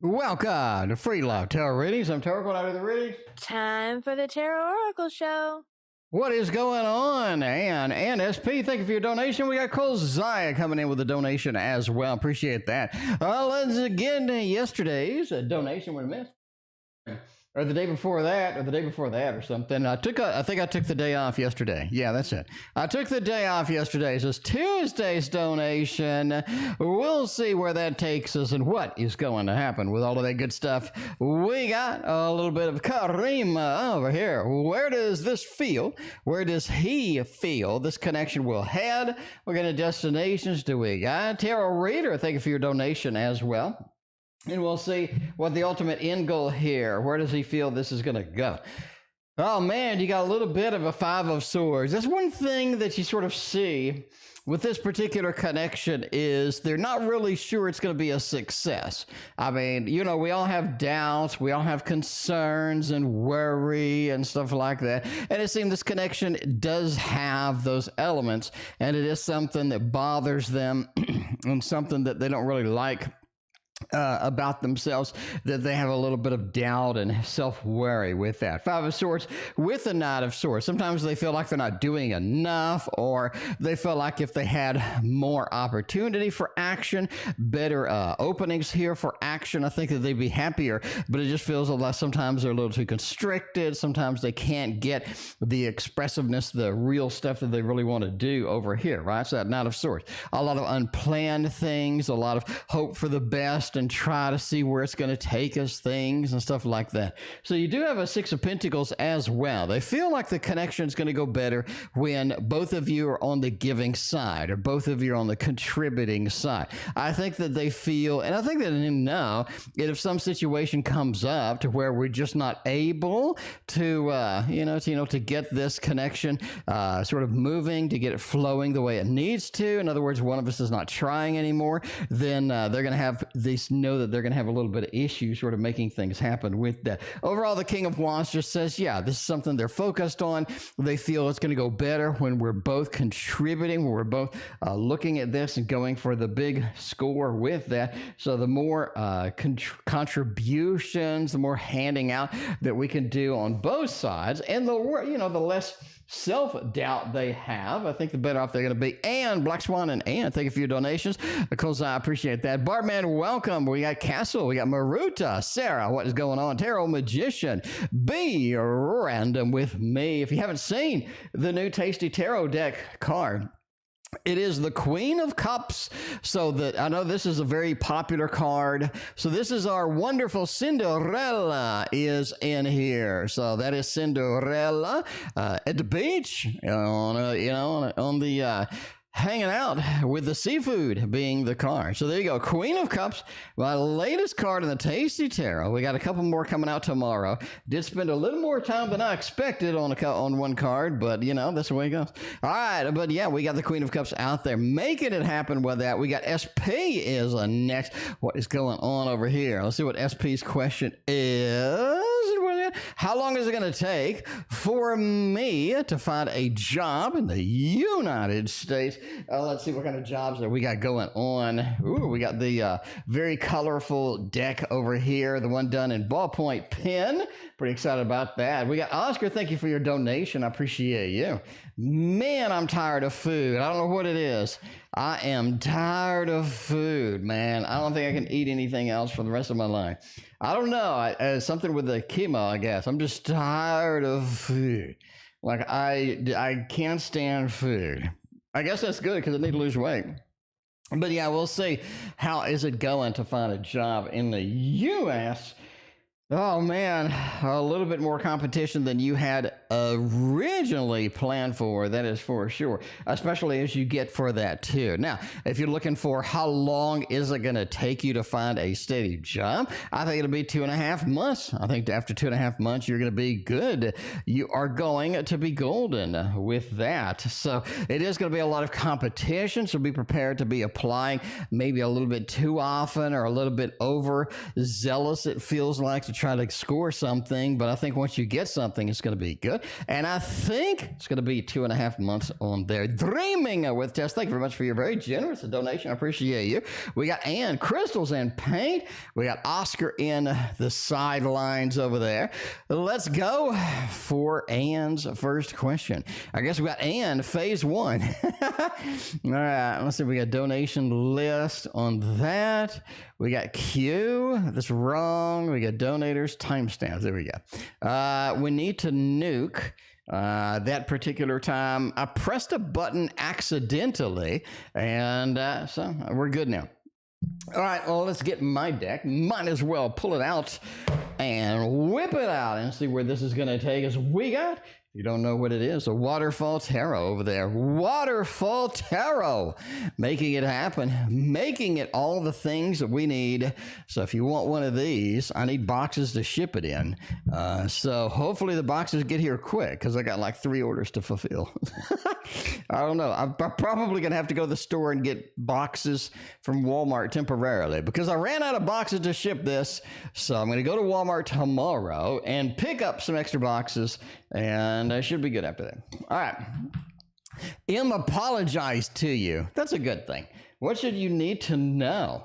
Welcome to Free Love Tarot Readings. I'm Tarot, going out of the readings. Time for the TarotOracle show. What is going on? And SP, thank you for your donation. We got Josiah coming in with a donation as well. Appreciate that. Let's get yesterday's donation. What a miss. Or the day before that, or something. I think I took the day off yesterday. Yeah, that's it. I took the day off yesterday. So it's Tuesday's donation. We'll see where that takes us and what is going to happen with all of that good stuff. We got a little bit of karima over here. Where does this feel? Where does he feel this connection will head? What kind of destinations do we got? Tarot reader, thank you for your donation as well. And we'll see what the ultimate end goal here. Where does he feel this is going to go? Oh, man, you got a little bit of a Five of Swords. That's one thing that you sort of see with this particular connection is they're not really sure it's going to be a success. I mean, you know, we all have doubts. We all have concerns and worry and stuff like that. And it seems this connection does have those elements. And it is something that bothers them and something that they don't really like about themselves, that they have a little bit of doubt and self-worry with that. Five of Swords with the Knight of Swords. Sometimes they feel like they're not doing enough, or they feel like if they had more opportunity for action, better openings here for action, I think that they'd be happier, but it just feels like sometimes they're a little too constricted. Sometimes they can't get the expressiveness, the real stuff that they really want to do over here, right? So that Knight of Swords. A lot of unplanned things, a lot of hope for the best, and try to see where it's going to take us, things and stuff like that. So you do have a Six of Pentacles as well. They feel like the connection is going to go better when both of you are on the giving side, or both of you are on the contributing side. I think that they feel, and I think that they know, that if some situation comes up to where we're just not able to, to get this connection sort of moving, to get it flowing the way it needs to. In other words, one of us is not trying anymore, then they're going to have the know that they're going to have a little bit of issue sort of making things happen with that. Overall, the King of Wands just says, yeah, this is something they're focused on. They feel it's going to go better when we're both contributing, when we're both looking at this and going for the big score with that. So the more contributions, the more handing out that we can do on both sides, and the less self-doubt they have, I think the better off they're going to be. And Black Swan and Ann, thank you for your donations, because I appreciate that. Bartman, welcome. We got Castle, we got Maruta, Sarah, what is going on? Tarot Magician, be random with me. If you haven't seen the new Tasty Tarot deck card, it is the Queen of Cups. So that I know this is a very popular card. So this is our wonderful Cinderella is in here. So that is Cinderella at the beach on the hanging out with the seafood being the card. So there you go. Queen of Cups, my latest card in the Tasty Tarot. We got a couple more coming out tomorrow. Did spend a little more time than I expected on one card, but that's the way it goes. All right, but yeah, we got the Queen of Cups out there making it happen with that. We got SP is next. What is going on over here? Let's see what SP's question is. How long is it going to take for me to find a job in the United States? Let's see what kind of jobs that we got going on. Ooh, we got the very colorful deck over here, the one done in ballpoint pen. Pretty excited about that. We got Oscar, thank you for your donation. I appreciate you. Man, I'm tired of food. I don't know what it is. I am tired of food, man. I don't think I can eat anything else for the rest of my life. I don't know. Something with the chemo, I guess. I'm just tired of food. Like, I can't stand food. I guess that's good because I need to lose weight. But yeah, we'll see how is it going to find a job in the U.S. Oh, man, a little bit more competition than you had originally planned for, that is for sure, especially as you get for that too. Now, if you're looking for how long is it going to take you to find a steady job, I think it'll be 2.5 months. I think after 2.5 months, you're going to be good. You are going to be golden with that. So it is going to be a lot of competition, so be prepared to be applying maybe a little bit too often or a little bit overzealous, it feels like, to try to score something, but I think once you get something, it's going to be good. And I think it's going to be 2.5 months on there. Dreaming with Tess. Thank you very much for your very generous donation. I appreciate you. We got Ann, crystals and paint. We got Oscar in the sidelines over there. Let's go for Ann's first question. I guess we got Ann, phase 1. All right, let's see. We got donation list on that. We got Q. That's wrong. We got donators, timestamps. There we go. We need to nuke that particular time. I pressed a button accidentally, and so we're good now. All right, well, let's get my deck. Might as well pull it out and whip it out and see where this is going to take us. We got, you don't know what it is, a Waterfall Tarot over there. Waterfall Tarot, making it happen, making it all the things that we need. So if you want one of these, I need boxes to ship it in. So hopefully the boxes get here quick, because I got like 3 orders to fulfill. I don't know. I'm probably going to have to go to the store and get boxes from Walmart temporarily, because I ran out of boxes to ship this. So I'm going to go to Walmart tomorrow and pick up some extra boxes, and I should be good after that. All right. M apologized to you. That's a good thing. What should you need to know?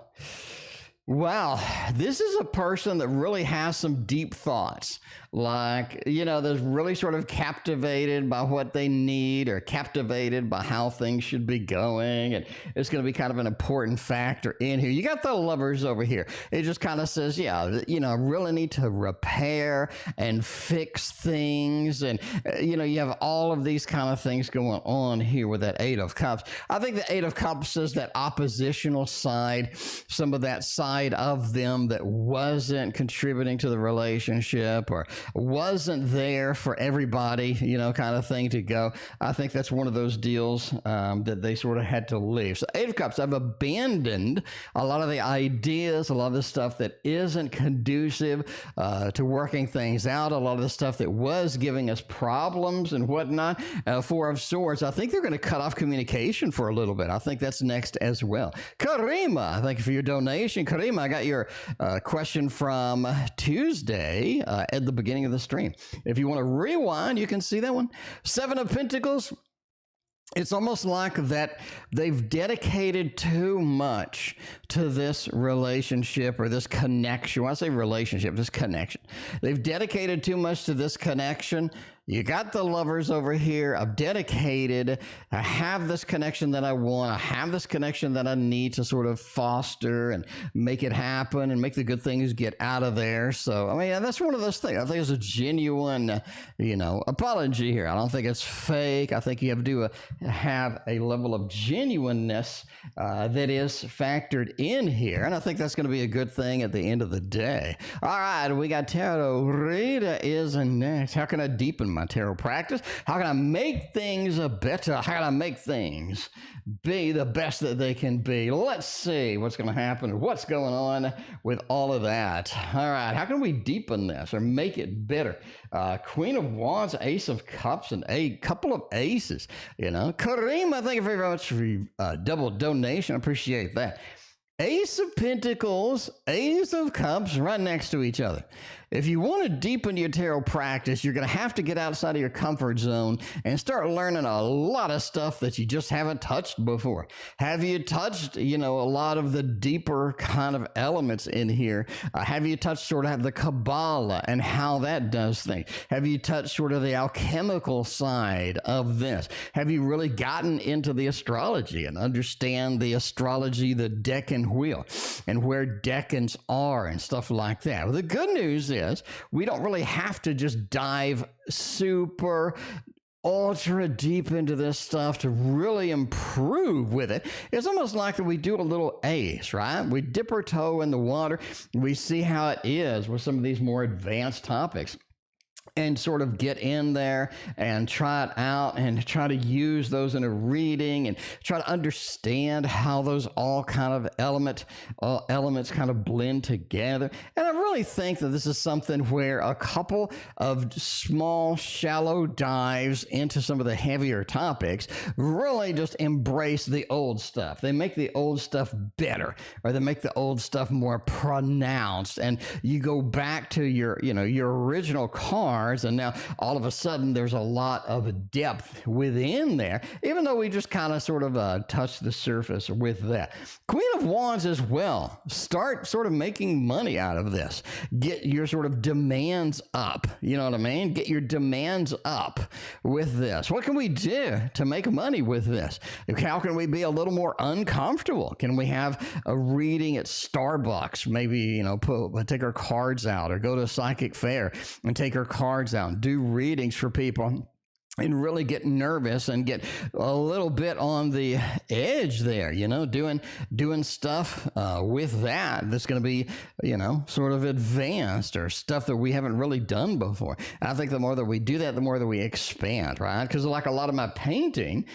Wow, this is a person that really has some deep thoughts. Like, you know, they're really sort of captivated by what they need, or captivated by how things should be going. And it's going to be kind of an important factor in here. You got the Lovers over here. It just kind of says, yeah, you know, I really need to repair and fix things. And, you know, you have all of these kind of things going on here with that 8 of Cups. I think the 8 of Cups is that oppositional side, some of that side of them that wasn't contributing to the relationship, or wasn't there for everybody, you know, kind of thing to go. I think that's one of those deals that they sort of had to leave. So 8 of Cups, I've abandoned a lot of the ideas, a lot of the stuff that isn't conducive to working things out, a lot of the stuff that was giving us problems and whatnot. 4 of Swords, I think they're going to cut off communication for a little bit. I think that's next as well. Karima, thank you for your donation. Karima, I got your question from Tuesday at the beginning of the stream. If you want to rewind, you can see that one. 7 of Pentacles. It's almost like that they've dedicated too much to this relationship, or this connection. When I say relationship, this connection. They've dedicated too much to this connection. You got the Lovers over here. I've dedicated. I have this connection that I want. I have this connection that I need to sort of foster and make it happen and make the good things get out of there. So, I mean, that's one of those things. I think it's a genuine, you know, apology here. I don't think it's fake. I think you have to have a level of genuineness that is factored in here. And I think that's going to be a good thing at the end of the day. All right, we got Tarot. Rita is next. How can I deepen my tarot practice? How can I make things better? How can I make things be the best that they can be? Let's see what's going to happen, what's going on with all of that. All right, how can we deepen this or make it better? Queen of Wands, Ace of Cups, and a couple of aces. You know, Karima, thank you very much for your double donation. I appreciate that. Ace of Pentacles, Ace of Cups, right next to each other. If you want to deepen your tarot practice, you're going to have to get outside of your comfort zone and start learning a lot of stuff that you just haven't touched before. Have you touched, you know, a lot of the deeper kind of elements in here? Have you touched sort of the Kabbalah and how that does things? Have you touched sort of the alchemical side of this? Have you really gotten into the astrology and understand the astrology, the decan wheel, and where decans are and stuff like that? Well, the good news is we don't really have to just dive super ultra deep into this stuff to really improve with it. It's almost like that we do a little ace, right? We dip our toe in the water. We see how it is with some of these more advanced topics. and sort of get in there and try it out and try to use those in a reading and try to understand how those all kind of elements kind of blend together. And I really think that this is something where a couple of small, shallow dives into some of the heavier topics really just embrace the old stuff. They make the old stuff better, or they make the old stuff more pronounced. And you go back to your original cards, and now all of a sudden there's a lot of depth within there, even though we just kind of sort of touch the surface with that. Queen of Wands as well. Start sort of making money out of this. Get your sort of demands up. You know what I mean? Get your demands up with this. What can we do to make money with this? How can we be a little more uncomfortable? Can we have a reading at Starbucks? Maybe, take our cards out, or go to a psychic fair and take our cards out, do readings for people, and really get nervous and get a little bit on the edge there, doing stuff with that's going to be, sort of advanced, or stuff that we haven't really done before. And I think the more that we do that, the more that we expand, right? Because like a lot of my painting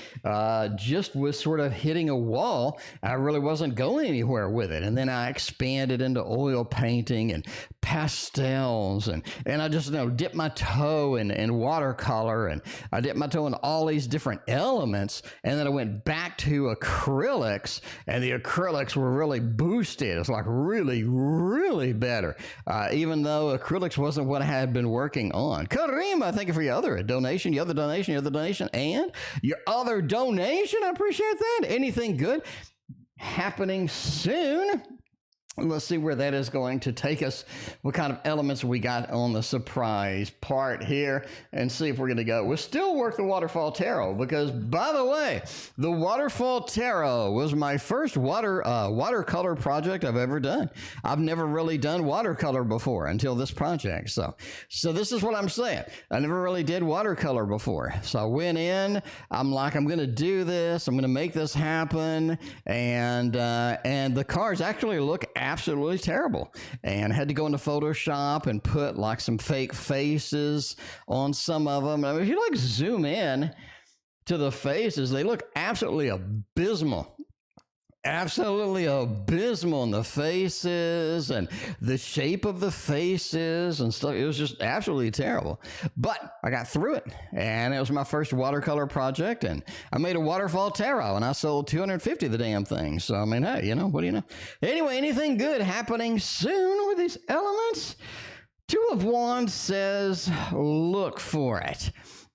just was sort of hitting a wall. I really wasn't going anywhere with it. And then I expanded into oil painting and pastels, and I just dipped my toe in watercolor, and I dipped my toe in all these different elements, and then I went back to acrylics, and the acrylics were really boosted. It's like really, really better, even though acrylics wasn't what I had been working on. Karima, thank you for your other donation, and your other donation. I appreciate that. Anything good happening soon? Let's see where that is going to take us, what kind of elements we got on the surprise part here, and see if we're going to go. We'll still work the Waterfall Tarot, because, by the way, the Waterfall Tarot was my first watercolor project I've ever done. I've never really done watercolor before until this project. So this is what I'm saying. I never really did watercolor before. So I went in, I'm like, I'm going to do this. I'm going to make this happen. And the cards actually look absolutely terrible, and had to go into Photoshop and put like some fake faces on some of them. I mean, if you like zoom in to the faces, they look absolutely abysmal. Absolutely abysmal in the faces and the shape of the faces and stuff. It was just absolutely terrible. But I got through it, and it was my first watercolor project, and I made a Waterfall Tarot, and I sold 250 of the damn thing. So, I mean, hey, what do you know? Anyway, anything good happening soon with these elements? Two of Wands says, look for it.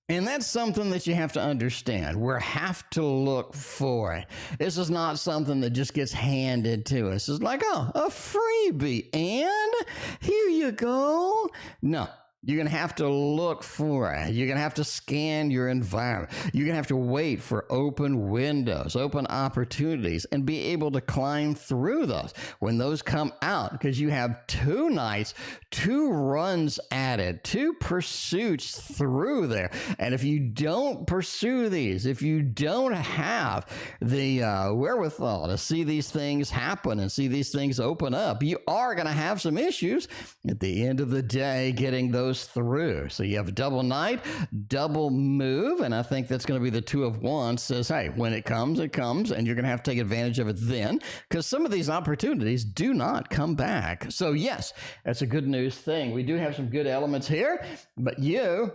And that's something that you have to understand. We have to look for it. This is not something that just gets handed to us. It's like, oh, a freebie, and here you go. No. You're going to have to look for it. You're going to have to scan your environment. You're going to have to wait for open windows, open opportunities, and be able to climb through those when those come out, because you have 2 nights, 2 runs at it, 2 pursuits through there. And if you don't pursue these, if you don't have the wherewithal to see these things happen and see these things open up, you are going to have some issues at the end of the day getting those through. So you have a double night, double move, and I think that's going to be the Two of Wands. Says, hey, when it comes, and you're going to have to take advantage of it then, because some of these opportunities do not come back. So yes, that's a good news thing. We do have some good elements here, but you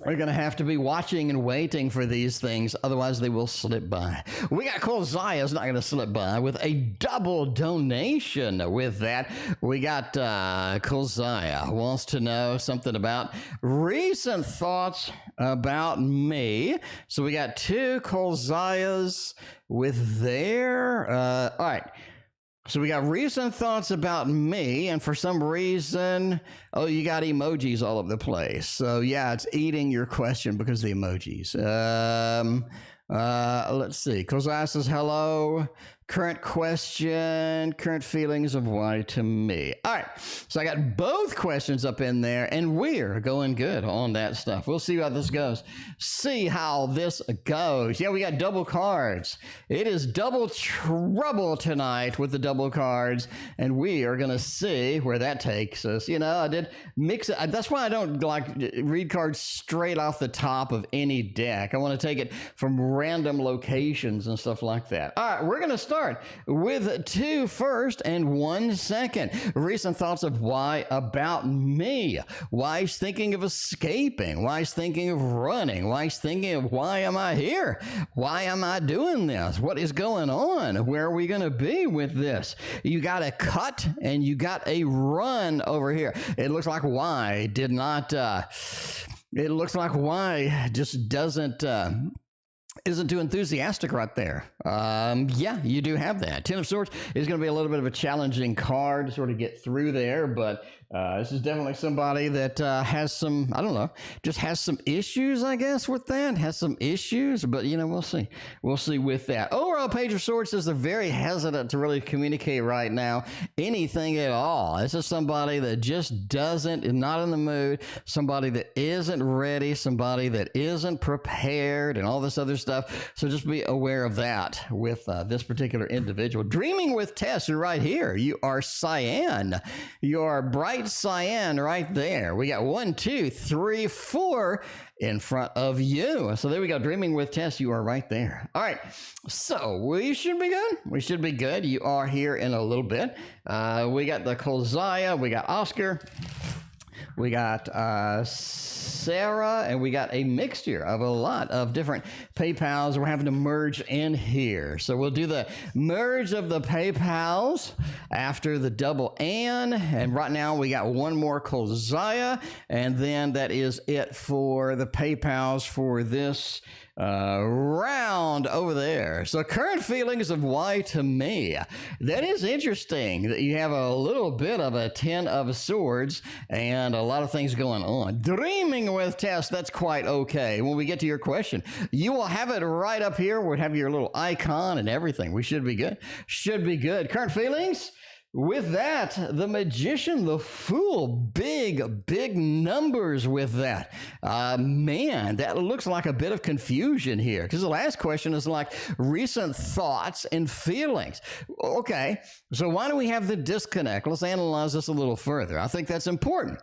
are going to have to be watching and waiting for these things, otherwise they will slip by. We got Zaya's not going to slip by with a double donation with that. We got Zaya wants to know something about recent thoughts about me. So we got 2 Zayas with their, all right. So we got recent thoughts about me, and for some reason, oh, you got emojis all over the place. So yeah, it's eating your question because of the emojis. Let's see. Kozai says hello current question, current feelings of why to me. All right, so I got both questions up in there, and we're going good on that stuff. We'll see how this goes. See how this goes. Yeah, we got double cards. It is double trouble tonight with the double cards, and we are going to see where that takes us. You know, I did mix it. That's why I don't like read cards straight off the top of any deck. I want to take it from random locations and stuff like that. All right, we're going to start with 2 first and 1 second. Recent thoughts of why about me. Why he's thinking of escaping. Why he's thinking of running. Why he's thinking of why am I here? Why am I doing this? What is going on? Where are we going to be with this? You got a cut and you got a run over here. It looks like why did not, it looks like why just doesn't, isn't too enthusiastic right there. Yeah, you do have that. 10 of Swords is going to be a little bit of a challenging card to sort of get through there, but this is definitely somebody that has some, I don't know, just has some issues, I guess, with that. Has some issues, but, you know, we'll see. We'll see with that. Overall, Page of Swords says they're very hesitant to really communicate right now anything at all. This is somebody that just doesn't, is not in the mood, somebody that isn't ready, somebody that isn't prepared, and all this other stuff. So just be aware of that with this particular individual. Dreaming with Tess, you're right here. You are cyan. You are bright cyan right there. We got 1, 2, 3, 4 in front of you. So there we go. Dreaming with Tess, you are right there. All right. So we should be good. We should be good. You are here in a little bit. We got the Kolzaya. We got Oscar. We got Sarah, and we got a mixture of a lot of different PayPals. We're having to merge in here. So we'll do the merge of the PayPals after the double Ann. And right now we got one more Kolzaya, and then that is it for the PayPals for this round over there. So current feelings of why to me. That is interesting that you have a little bit of a 10 of Swords and a lot of things going on. Dreaming with Tess, that's quite okay. When we get to your question, you will have it right up here. We'll have your little icon and everything. We should be good. Should be good. Current feelings? With that, the Magician, the Fool, big numbers with that. Man, that looks like a bit of confusion here, because the last question is like recent thoughts and feelings. Okay, so why do we have the disconnect? Let's analyze this a little further. I think that's important.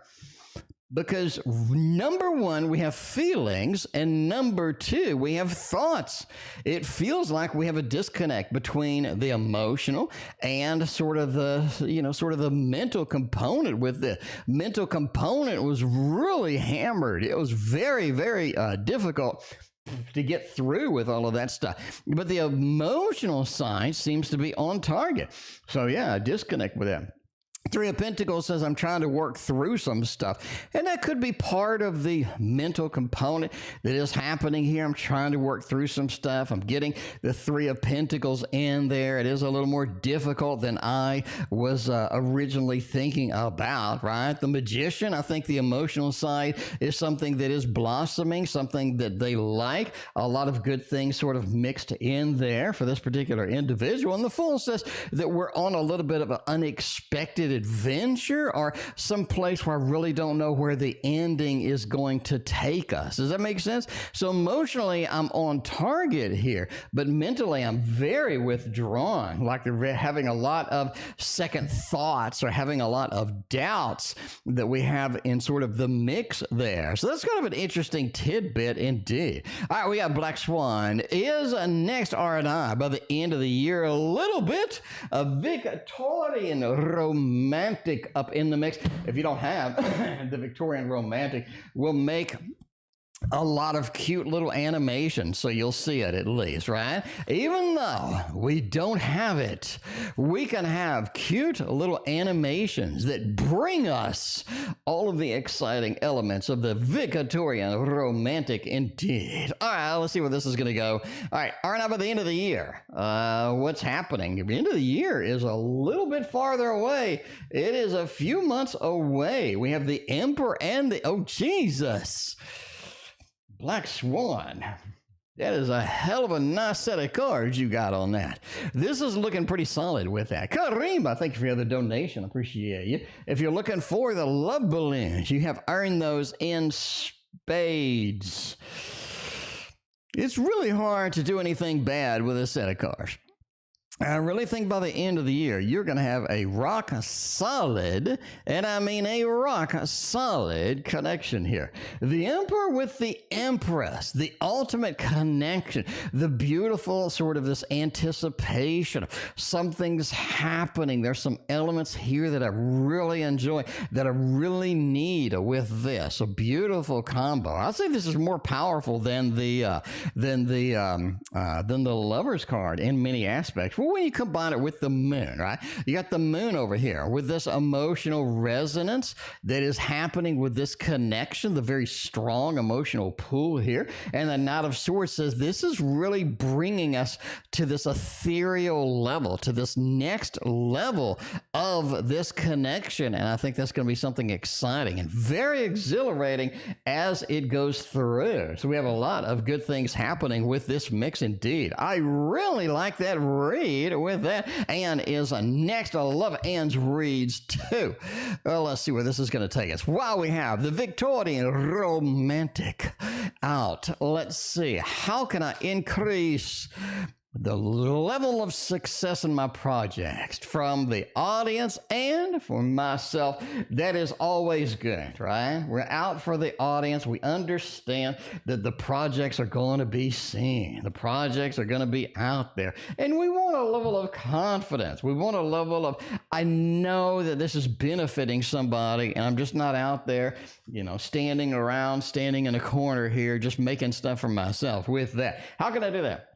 Because number 1, we have feelings, and number 2, we have thoughts. It feels like we have a disconnect between the emotional and sort of the, you know, sort of the mental component. With the mental component was really hammered. It was very, very difficult to get through with all of that stuff. But the emotional side seems to be on target. So yeah, a disconnect with that. 3 of Pentacles says I'm trying to work through some stuff, and that could be part of the mental component that is happening here. I'm trying to work through some stuff. I'm getting the 3 of Pentacles in there. It is a little more difficult than I was originally thinking about, right? The Magician, I think the emotional side is something that is blossoming, something that they like. A lot of good things sort of mixed in there for this particular individual. And the Fool says that we're on a little bit of an unexpected adventure, or some place where I really don't know where the ending is going to take us. Does that make sense? So emotionally, I'm on target here, but mentally, I'm very withdrawn, like they're having a lot of second thoughts or having a lot of doubts that we have in sort of the mix there. So that's kind of an interesting tidbit indeed. All right, we got Black Swan is next R&I by the end of the year. A little bit of Victorian romantic up in the mix. If you don't have the Victorian romantic, we'll make a lot of cute little animations, so you'll see it at least, right? Even though we don't have it, we can have cute little animations that bring us all of the exciting elements of the Victorian romantic indeed. All right, let's see where this is going to go. All right, now by the end of the year, what's happening? The end of the year is a little bit farther away. It is a few months away. We have the Emperor and the, oh, Jesus. Black Swan. That is a hell of a nice set of cards you got on that. This is looking pretty solid with that. Karima, thank you for the other donation. Appreciate you. If you're looking for the love balloons, you have earned those in spades. It's really hard to do anything bad with a set of cards. I really think by the end of the year, you're going to have a rock solid, and I mean a rock solid connection here. The Emperor with the Empress, the ultimate connection, the beautiful sort of this anticipation of something's happening. There's some elements here that I really enjoy, that I really need with this. A beautiful combo. I'd say this is more powerful than the Lover's card in many aspects. When you combine it with the moon, right? You got the moon over here with this emotional resonance that is happening with this connection, the very strong emotional pull here. And the Knight of Swords says this is really bringing us to this ethereal level, to this next level of this connection. And I think that's going to be something exciting and very exhilarating as it goes through. So we have a lot of good things happening with this mix indeed. I really like that read with that. Anne is next. I love Anne's reads too. Well, let's see where this is going to take us. While we have the Victorian romantic out, let's see. How can I increase the level of success in my projects from the audience and for myself? That is always good, right? We're out for the audience. We understand that the projects are going to be seen. The projects are going to be out there. And we want a level of confidence. We want a level of, I know that this is benefiting somebody, and I'm just not out there, standing in a corner here, just making stuff for myself with that. How can I do that?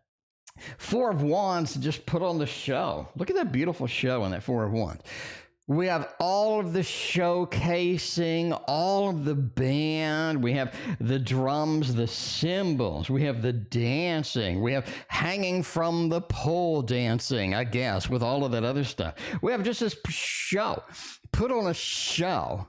Four of Wands just put on the show. Look at that beautiful show in that Four of Wands. We have all of the showcasing, all of the band. We have the drums, the cymbals. We have the dancing. We have hanging from the pole dancing, I guess, with all of that other stuff. We have just this show. Put on a show.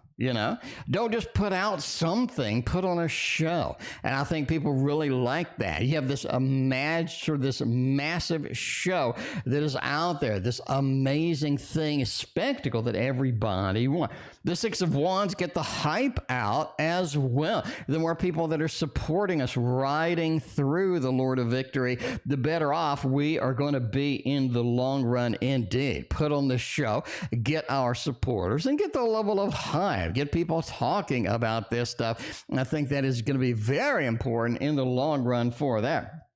Don't just put out something, put on a show. And I think people really like that. You have this this massive show that is out there, this amazing thing, spectacle that everybody wants. The Six of Wands get the hype out as well. The more people that are supporting us, riding through the Lord of Victory, the better off we are going to be in the long run indeed. Put on the show, get our supporters, and get the level of hype. Get people talking about this stuff. And I think that is going to be very important in the long run for that.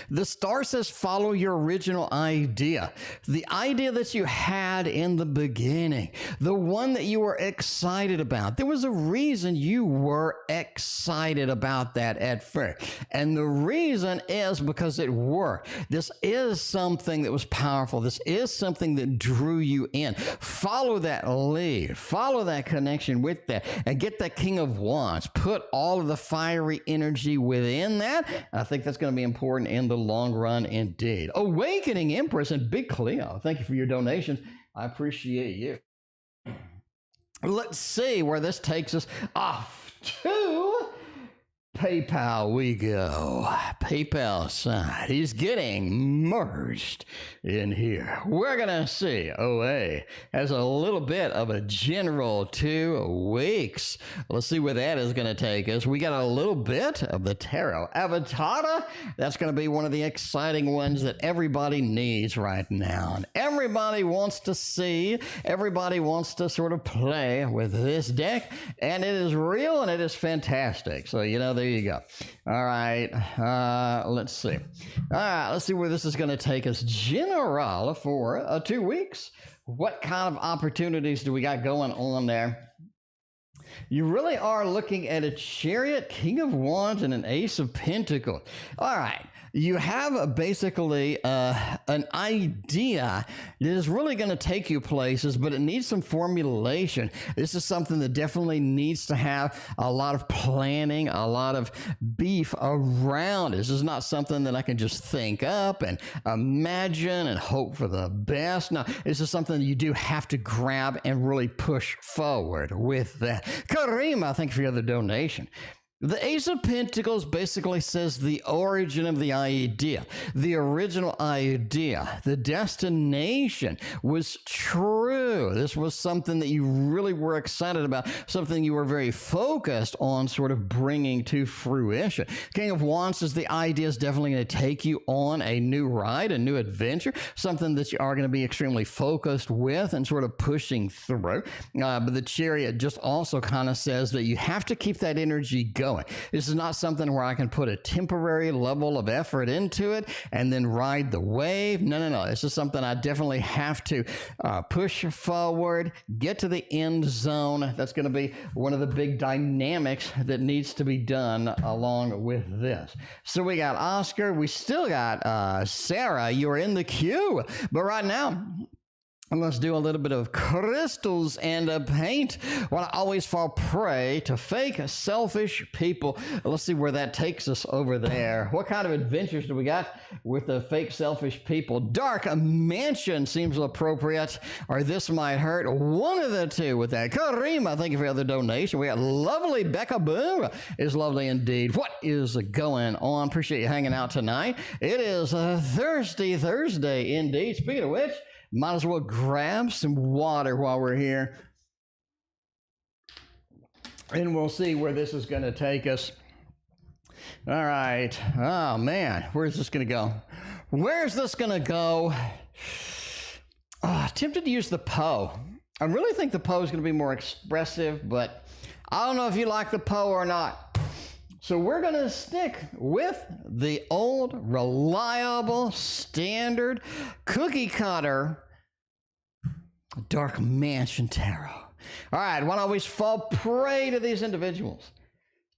The star says follow your original idea, the idea that you had in the beginning, the one that you were excited about. There was a reason you were excited about that at first, and the reason is because it worked. This is something that was powerful. This is something that drew you in. Follow that lead, follow that connection with that, and get that King of Wands. Put all of the fiery energy within that. I think that's going to be important in the long run indeed. Awakening Empress and Big Cleo, thank you for your donations. I appreciate you. Let's see where this takes us. Off to PayPal we go. PayPal side. He's getting merged in here. We're going to see OA has a little bit of a general 2 weeks. Let's see where that is going to take us. We got a little bit of the tarot avatar. That's going to be one of the exciting ones that everybody needs right now. And everybody wants to see, everybody wants to sort of play with this deck. And it is real and it is fantastic. So, there you go. All right. Let's see. All right. Let's see where this is going to take us. General for 2 weeks. What kind of opportunities do we got going on there? You really are looking at a Chariot, King of Wands, and an Ace of Pentacles. All right. You have basically an idea that is really going to take you places, but it needs some formulation. This is something that definitely needs to have a lot of planning, a lot of beef around. This is not something that I can just think up and imagine and hope for the best. No, this is something that you do have to grab and really push forward with that. Karima, thank you for the other donation. The Ace of Pentacles basically says the origin of the idea, the original idea, the destination was true. This was something that you really were excited about, something you were very focused on sort of bringing to fruition. King of Wands says the idea is definitely going to take you on a new ride, a new adventure, something that you are going to be extremely focused with and sort of pushing through. But the Chariot just also kind of says that you have to keep that energy going. This is not something where I can put a temporary level of effort into it and then ride the wave. No. This is something I definitely have to push forward, get to the end zone. That's going to be one of the big dynamics that needs to be done along with this. So we got Oscar. We still got Sarah. You're in the queue. But right now, let's do a little bit of crystals and paint. Want to always fall prey to fake, selfish people. Let's see where that takes us over there. What kind of adventures do we got with the fake, selfish people? Dark Mansion seems appropriate, or This Might Hurt. One of the two with that. Karima, thank you for the other donation. We got lovely Becca Boo. Is lovely indeed. What is going on? Appreciate you hanging out tonight. It is a Thirsty Thursday indeed. Speaking of which, might as well grab some water while we're here. And we'll see where this is going to take us. All right. Oh, man. Where's this going to go? Where's this going to go? Tempted to use the Poe. I really think the Poe is going to be more expressive, but I don't know if you like the Poe or not. So we're going to stick with the old, reliable, standard, cookie cutter Dark Mansion Tarot. All right, want to always fall prey to these individuals.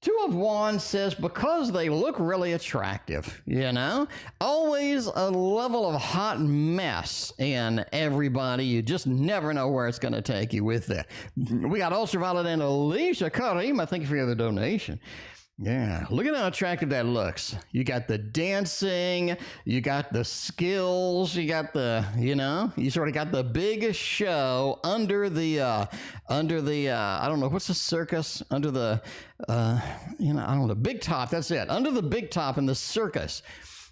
Two of Wands says because they look really attractive, you know, always a level of hot mess in everybody. You just never know where it's going to take you with that. We got Ultraviolet and Alicia. Karima, thank you for the donation. Yeah, look at how attractive that looks. You got the dancing, you got the skills, you got the, you sort of got the biggest show under the, I don't know, what's the circus? Under the, I don't know, the big top, that's it. Under the big top in the circus.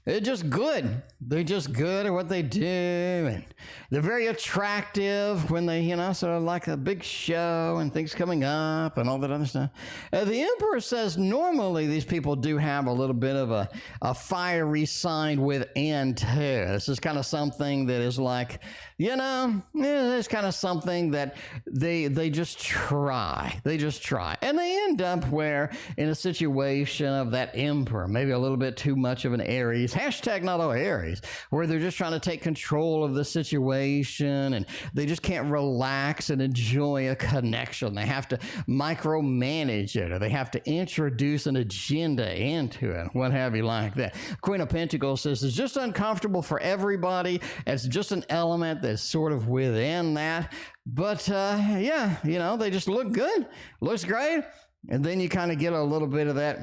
They're just good. They're just good at what they do. And they're very attractive when they, sort of like a big show and things coming up and all that other stuff. The Emperor says normally these people do have a little bit of a fiery side within too. This is kind of something that is like, it's kind of something that they just try. They just try. And they end up where in a situation of that Emperor, maybe a little bit too much of an Aries, hashtag not all Aries, where they're just trying to take control of the situation and they just can't relax and enjoy a connection. They have to micromanage it, or they have to introduce an agenda into it, what have you like that. Queen of Pentacles says it's just uncomfortable for everybody. It's just an element that's sort of within that. But they just look good. Looks great. And then you kind of get a little bit of that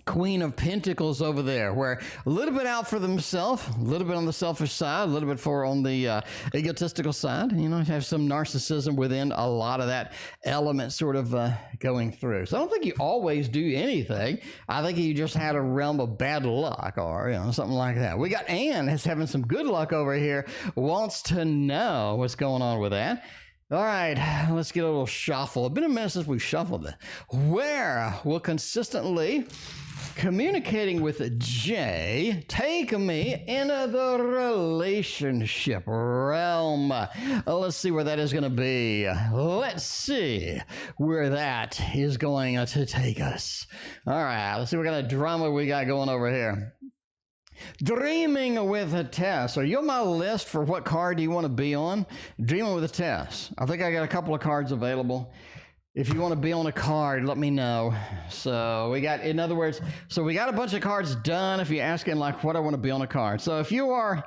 Queen of Pentacles over there, where a little bit out for themselves, a little bit on the selfish side, a little bit for on the egotistical side. Have some narcissism within a lot of that element sort of going through. So I don't think you always do anything. I think you just had a realm of bad luck or something like that. We got Anne is having some good luck over here, wants to know what's going on with that. All right, let's get a little shuffle. It's been a minute since we shuffled it. Where will consistently communicating with Jay take me into the relationship realm? Let's see where that is going to be. Let's see where that is going to take us. All right, let's see what kind of drama we got going over here. Dreaming with a Tess. Are you on my list for what card do you want to be on? Dreaming with a Tess. I think I got a couple of cards available. If you want to be on a card, let me know. So we got, in other words, so we got a bunch of cards done if you're asking like what I want to be on a card. So if you are,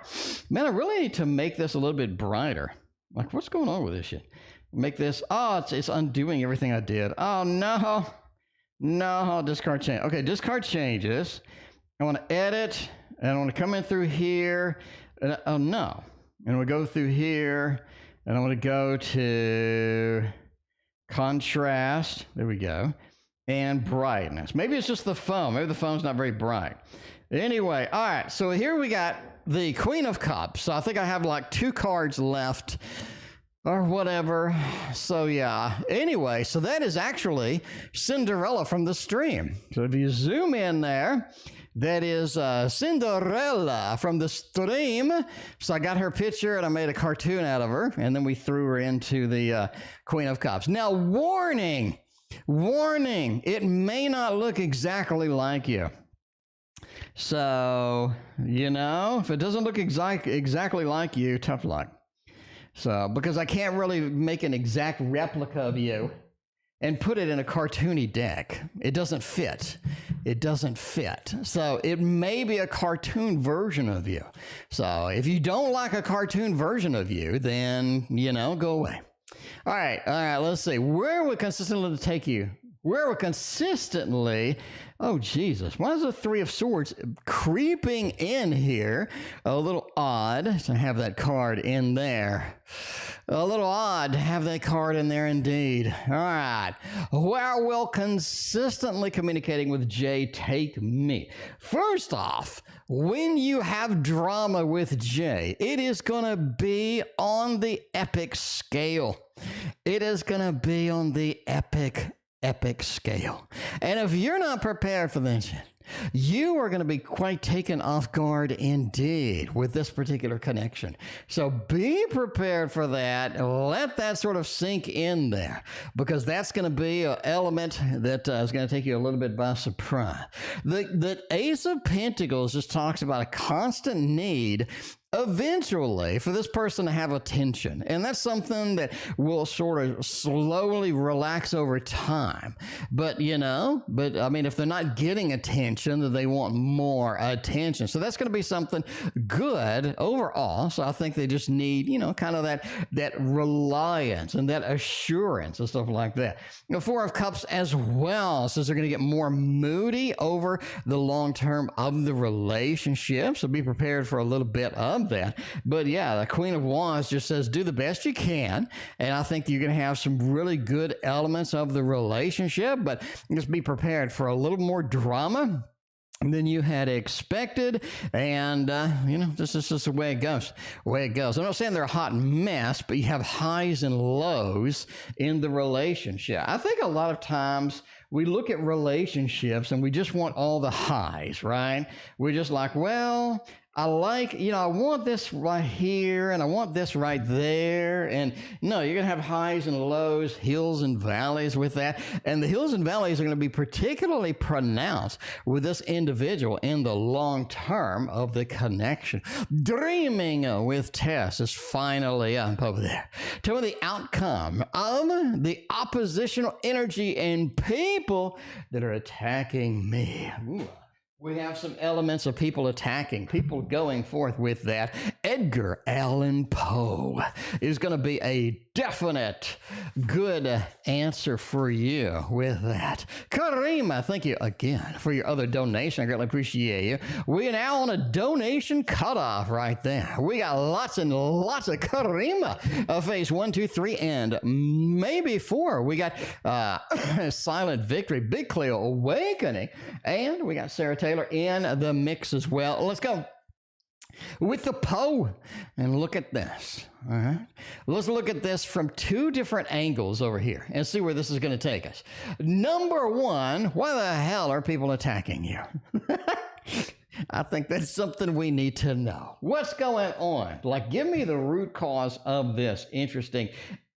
man, I really need to make this a little bit brighter. Like what's going on with this shit? Make this, it's undoing everything I did. Oh no, discard change. Okay, discard changes. I want to edit. And I want to come in through here, and and we go through here, and I want to go to contrast, there we go, and brightness. Maybe it's just the phone. Maybe the phone's not very bright. Anyway, all right, so here we got the Queen of Cups. So I think I have like 2 cards left or whatever. So yeah, anyway, so that is actually Cinderella from the stream. So if you zoom in there, that is Cinderella from the stream. So I got her picture and I made a cartoon out of her, and then we threw her into the Queen of Cups. Now, warning, it may not look exactly like you. So, you know, if it doesn't look exactly like you, tough luck. So, because I can't really make an exact replica of you and put it in a cartoony deck. It doesn't fit. It doesn't fit. So it may be a cartoon version of you. So if you don't like a cartoon version of you, then, you know, go away. All right, let's see. Where would consistently take you? Where would consistently, oh, Jesus, why is the 3 of Swords creeping in here? A little odd to have that card in there. A little odd to have that card in there indeed. All right. Where will consistently communicating with Jay take me? First off, when you have drama with Jay, it is going to be on the epic scale. It is going to be on the epic scale. And if you're not prepared for this, you are going to be quite taken off guard indeed with this particular connection. So be prepared for that. Let that sort of sink in there, because that's going to be an element that is going to take you a little bit by surprise. The Ace of Pentacles just talks about a constant need eventually for this person to have attention. And that's something that will sort of slowly relax over time. But, you know, I mean, if they're not getting attention, then they want more attention. So that's going to be something good overall. So I think they just need, you know, kind of that reliance and that assurance and stuff like that. The 4 of Cups as well says they're going to get more moody over the long term of the relationship. So be prepared for a little bit of that. But yeah, the Queen of Wands just says do the best you can, and I think you're going to have some really good elements of the relationship, but just be prepared for a little more drama than you had expected. And you know, this is just the way it goes. I'm not saying they're a hot mess, but you have highs and lows in the relationship. I think a lot of times we look at relationships and we just want all the highs, right? We're just like, well, I like, you know, I want this right here and I want this right there. And no, you're going to have highs and lows, hills and valleys with that. And the hills and valleys are going to be particularly pronounced with this individual in the long term of the connection. Dreaming with Tess is finally up over there. Tell me the outcome of the oppositional energy and people that are attacking me. Ooh. We have some elements of people attacking, people going forth with that. Edgar Allan Poe is going to be a definite good answer for you with that. Karima, thank you again for your other donation. I greatly appreciate you. We are now on a donation cutoff right there. We got lots and lots of Karima. Phase 1, 2, 3, and maybe 4. We got Silent Victory, Big Cleo Awakening, and we got Sarah Taylor in the mix as well. Let's go with the Poe and look at this. All right, let's look at this from 2 different angles over here and see where this is going to take us. Number 1, why the hell are people attacking you? I think that's something we need to know. What's going on? Like, give me the root cause of this interesting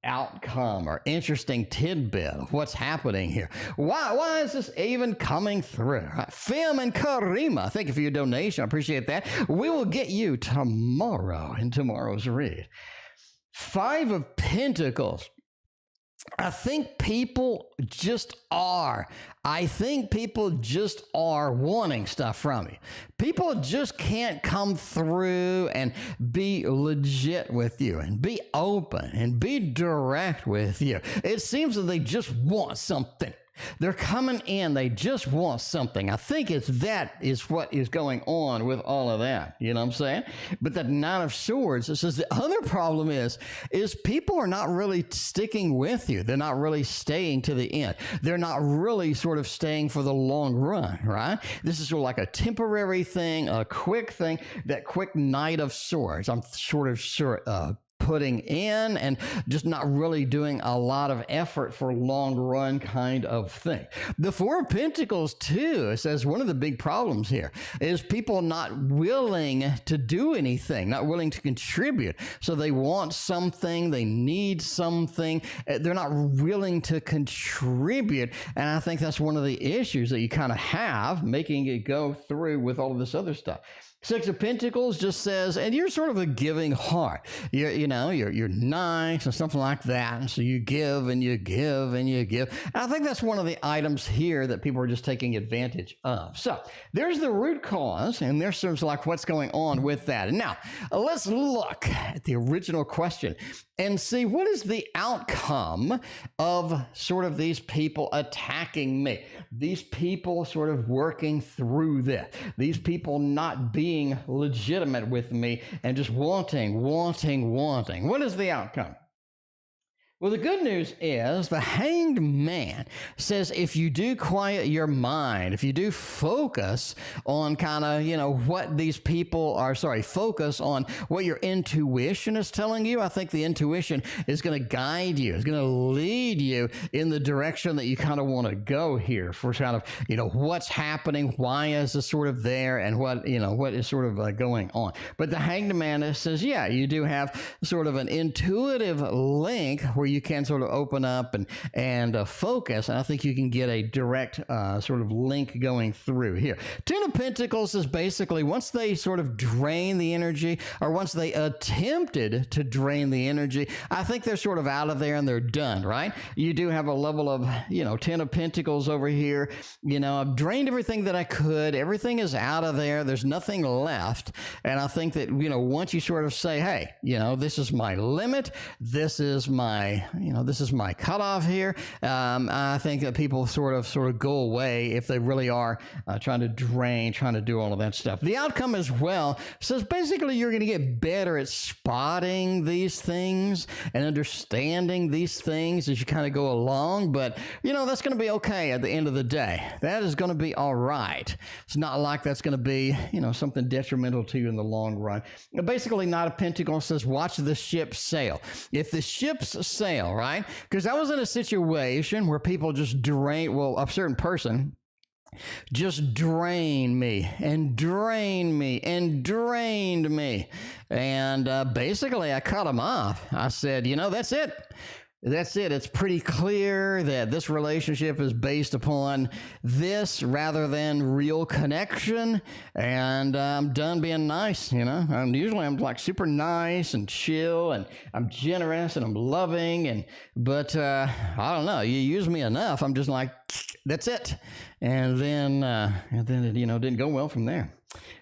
outcome or interesting tidbit of what's happening here. Why is this even coming through? Film and Karima, thank you for your donation. I appreciate that. We will get you tomorrow in tomorrow's read. 5 of Pentacles. I think people just are. Wanting stuff from you. People just can't come through and be legit with you and be open and be direct with you. It seems that they just want something. They're coming in. They just want something. I think that is what is going on with all of that. You know what I'm saying? But that Nine of Swords, it says the other problem is people are not really sticking with you. They're not really staying to the end. They're not really sort of staying for the long run, right? This is sort of like a temporary thing, a quick thing, that quick Knight of Swords. I'm sort of putting in and just not really doing a lot of effort for long run kind of thing. The Four of Pentacles too, it says one of the big problems here is people not willing to do anything, not willing to contribute. So they want something, they need something, they're not willing to contribute. And I think that's one of the issues that you kind of have making it go through with all of this other stuff. Six of Pentacles just says, and you're sort of a giving heart. You're nice and something like that. And so you give and you give and you give. And I think that's one of the items here that people are just taking advantage of. So there's the root cause, and there's sort of like what's going on with that. And now let's look at the original question and see what is the outcome of sort of these people attacking me. These people sort of working through this. These people not being legitimate with me and just wanting. What is the outcome? Well, the good news is the Hanged Man says if you do quiet your mind, if you do focus on kind of, what these people are, focus on what your intuition is telling you, I think the intuition is going to guide you, is going to lead you in the direction that you kind of want to go here for kind of, what's happening, why is this sort of there, and what is sort of going on. But the Hanged Man says, yeah, you do have sort of an intuitive link where you can sort of open up and focus. And I think you can get a direct sort of link going through here. Ten of Pentacles is basically once they sort of drain the energy, or once they attempted to drain the energy, I think they're sort of out of there and they're done, right? You do have a level of, Ten of Pentacles over here. I've drained everything that I could. Everything is out of there. There's nothing left. And I think that, once you sort of say, hey, this is my limit. This is my cutoff here. I think that people sort of go away if they really are trying to drain, trying to do all of that stuff. The outcome as well says basically you're going to get better at spotting these things and understanding these things as you kind of go along. But, that's going to be okay at the end of the day. That is going to be all right. It's not like that's going to be, something detrimental to you in the long run. Basically, Knight of Pentacles says, watch the ship sail. If the ship's sail, right? Because I was in a situation where people just a certain person just drained me and drained me and drained me. And basically, I cut them off. I said, that's it. That's it. It's pretty clear that this relationship is based upon this rather than real connection. And I'm done being nice, Usually I'm like super nice and chill, and I'm generous and I'm loving. But I don't know. You use me enough. I'm just like, that's it. And then it, didn't go well from there.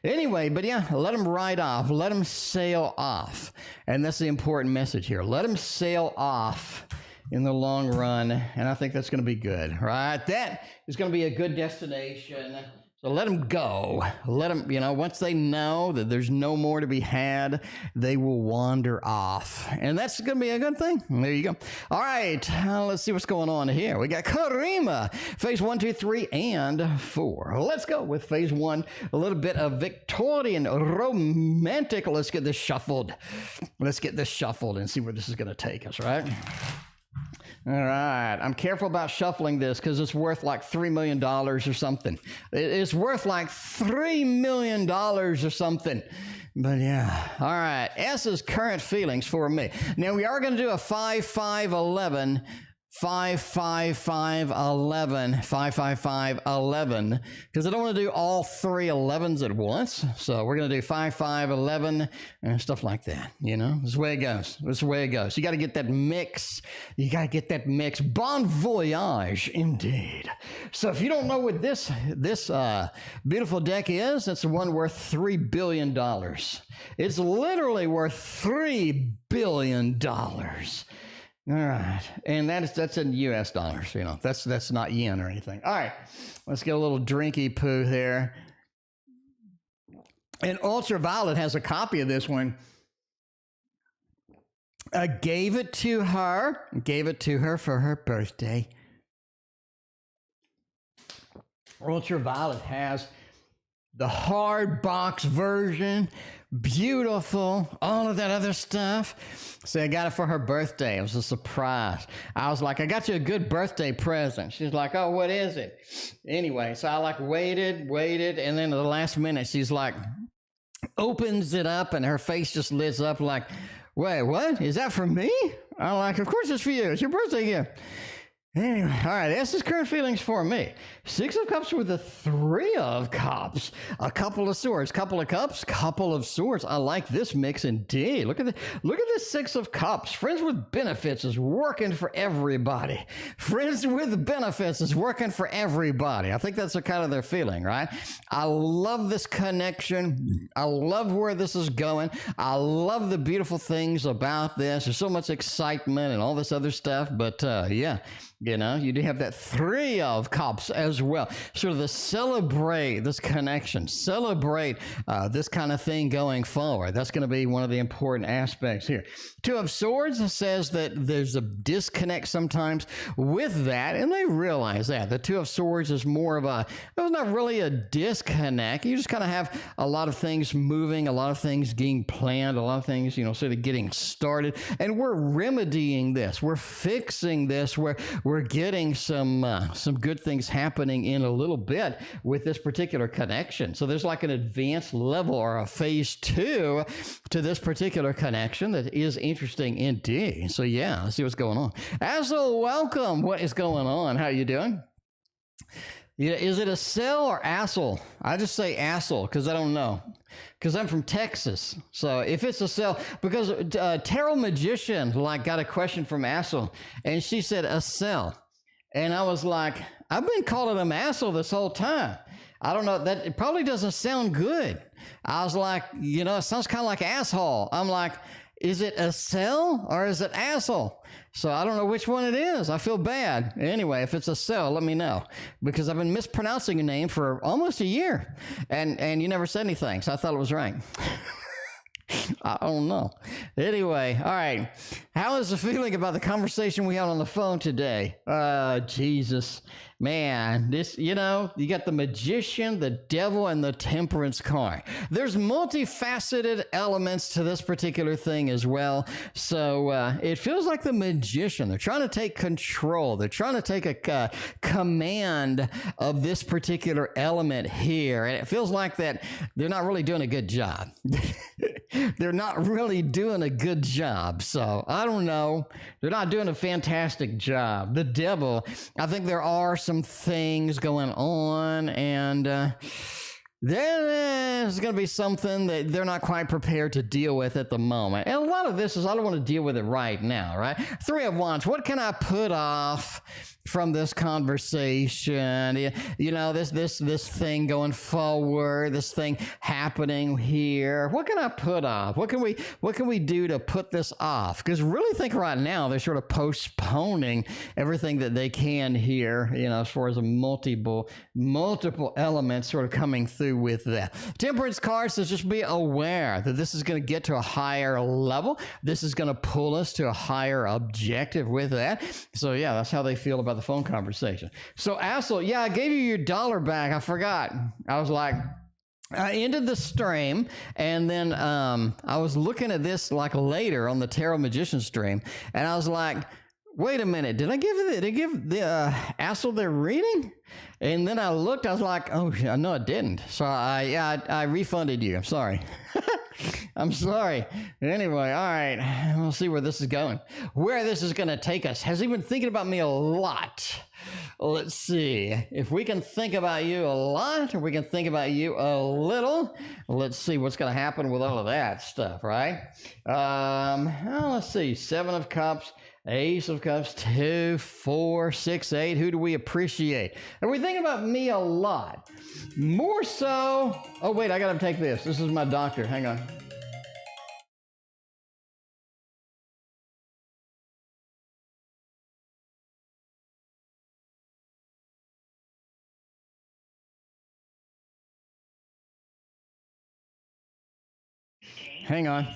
Anyway, but yeah, let them ride off. Let them sail off. And that's the important message here. Let them sail off in the long run. And I think that's going to be good, right? That is going to be a good destination. So let them go. Let them, once they know that there's no more to be had, they will wander off. And that's going to be a good thing. There you go. All right. Let's see what's going on here. We got Karima, phase 1, 2, 3, and 4. Let's go with phase 1. A little bit of Victorian romantic. Let's get this shuffled. Let's get this shuffled and see where this is going to take us, right? All right. I'm careful about shuffling this because it's worth like $3 million or something. It's worth like $3 million or something. But yeah. All right. S's current feelings for me. Now, we are going to do a 5, 5, 11. 5, 5, 5, 11, 5, 5, 5, 11, because I don't want to do all 3 11s at once. So we're going to do 5, 5, 11, and stuff like that. This is the way it goes. This is the way it goes. You got to get that mix. You got to get that mix. Bon voyage, indeed. So if you don't know what this beautiful deck is, it's the one worth $3 billion. It's literally worth $3 billion. All right, and that's in U.S. dollars. You know, that's not yen or anything. All right, let's get a little drinky poo here. And Ultraviolet has a copy of this one. I gave it to her for her birthday. Ultraviolet has the hard box version, beautiful, all of that other stuff. So I got it for her birthday. It was a surprise. I was like, I got you a good birthday present. She's like, oh, what is it? Anyway, so I like waited, and then at the last minute, she's like, opens it up, and her face just lights up like, wait, what? Is that for me? I'm like, of course it's for you. It's your birthday gift. Anyway, all right, that's his current feelings for me. 6 of Cups with a 3 of Cups. A couple of swords, couple of cups, couple of swords. I like this mix indeed. Look at this 6 of Cups. Friends with benefits is working for everybody. Friends with benefits is working for everybody. I think that's kind of their feeling, right? I love this connection. I love where this is going. I love the beautiful things about this. There's so much excitement and all this other stuff, but yeah. You know, you do have that 3 of Cups as well. Sort of to celebrate this connection, celebrate this kind of thing going forward. That's going to be one of the important aspects here. 2 of Swords says that there's a disconnect sometimes with that, and they realize that. The 2 of Swords is more of it's not really a disconnect. You just kind of have a lot of things moving, a lot of things getting planned, a lot of things, you know, sort of getting started, and we're remedying this. We're fixing this. We're getting some good things happening in a little bit with this particular connection. So there's like an advanced level or a phase 2 to this particular connection that is interesting indeed. So yeah, let's see what's going on. Azel, welcome. What is going on? How you doing? Yeah, is it a cell or assel? I just say assel because I don't know. Because I'm from Texas. So if it's a cell, because Tarot Magician got a question from Assel, and she said a cell. And I was like, I've been calling him Assel this whole time. I don't know, that it probably doesn't sound good. I was like, you know, it sounds kind of like asshole. I'm like, is it a cell or is it asshole? So I don't know which one it is. I feel bad. Anyway, if it's a cell, let me know, because I've been mispronouncing your name for almost a year, and you never said anything, so I thought it was right. I don't know. Anyway, all right. How is the feeling about the conversation we had on the phone today? Jesus. Man, this, you know, you got the Magician, the Devil, and the Temperance card. There's multifaceted elements to this particular thing as well. So it feels like the Magician. They're trying to take control. They're trying to take a command of this particular element here. And it feels like that they're not really doing a good job. They're not really doing a good job. So I don't know. They're not doing a fantastic job. The Devil, I think there are some things going on, and there's going to be something that they're not quite prepared to deal with at the moment. And a lot of this is, I don't want to deal with it right now, right? 3 of Wands, what can I put off from this conversation? You know, this thing going forward, this thing happening here. What can I put off? What can we do to put this off? Because really think right now they're sort of postponing everything that they can here, you know, as far as a multiple elements sort of coming through with that. Temperance card says just be aware that this is going to get to a higher level. This is going to pull us to a higher objective with that. So yeah, that's how they feel about the phone conversation. So Assel, yeah, I gave you your $1 back. I forgot. I was like, I ended the stream, and then I was looking at this like later on the Tarot Magician stream, and I was like, wait a minute, did I give the Assel their reading? And then I looked, I was like, oh, no, I didn't. So I refunded you. I'm sorry. I'm sorry. Anyway, all right. We'll see where this is going. Where this is going to take us. Has he been thinking about me a lot? Let's see. If we can think about you a lot, or we can think about you a little, let's see what's going to happen with all of that stuff, right? Well, let's see. 7 of Cups. Ace of Cups, 2, 4, 6, 8. Who do we appreciate? And we think about me a lot. More so. Oh, wait, I got to take this. This is my doctor. Hang on. Hang on.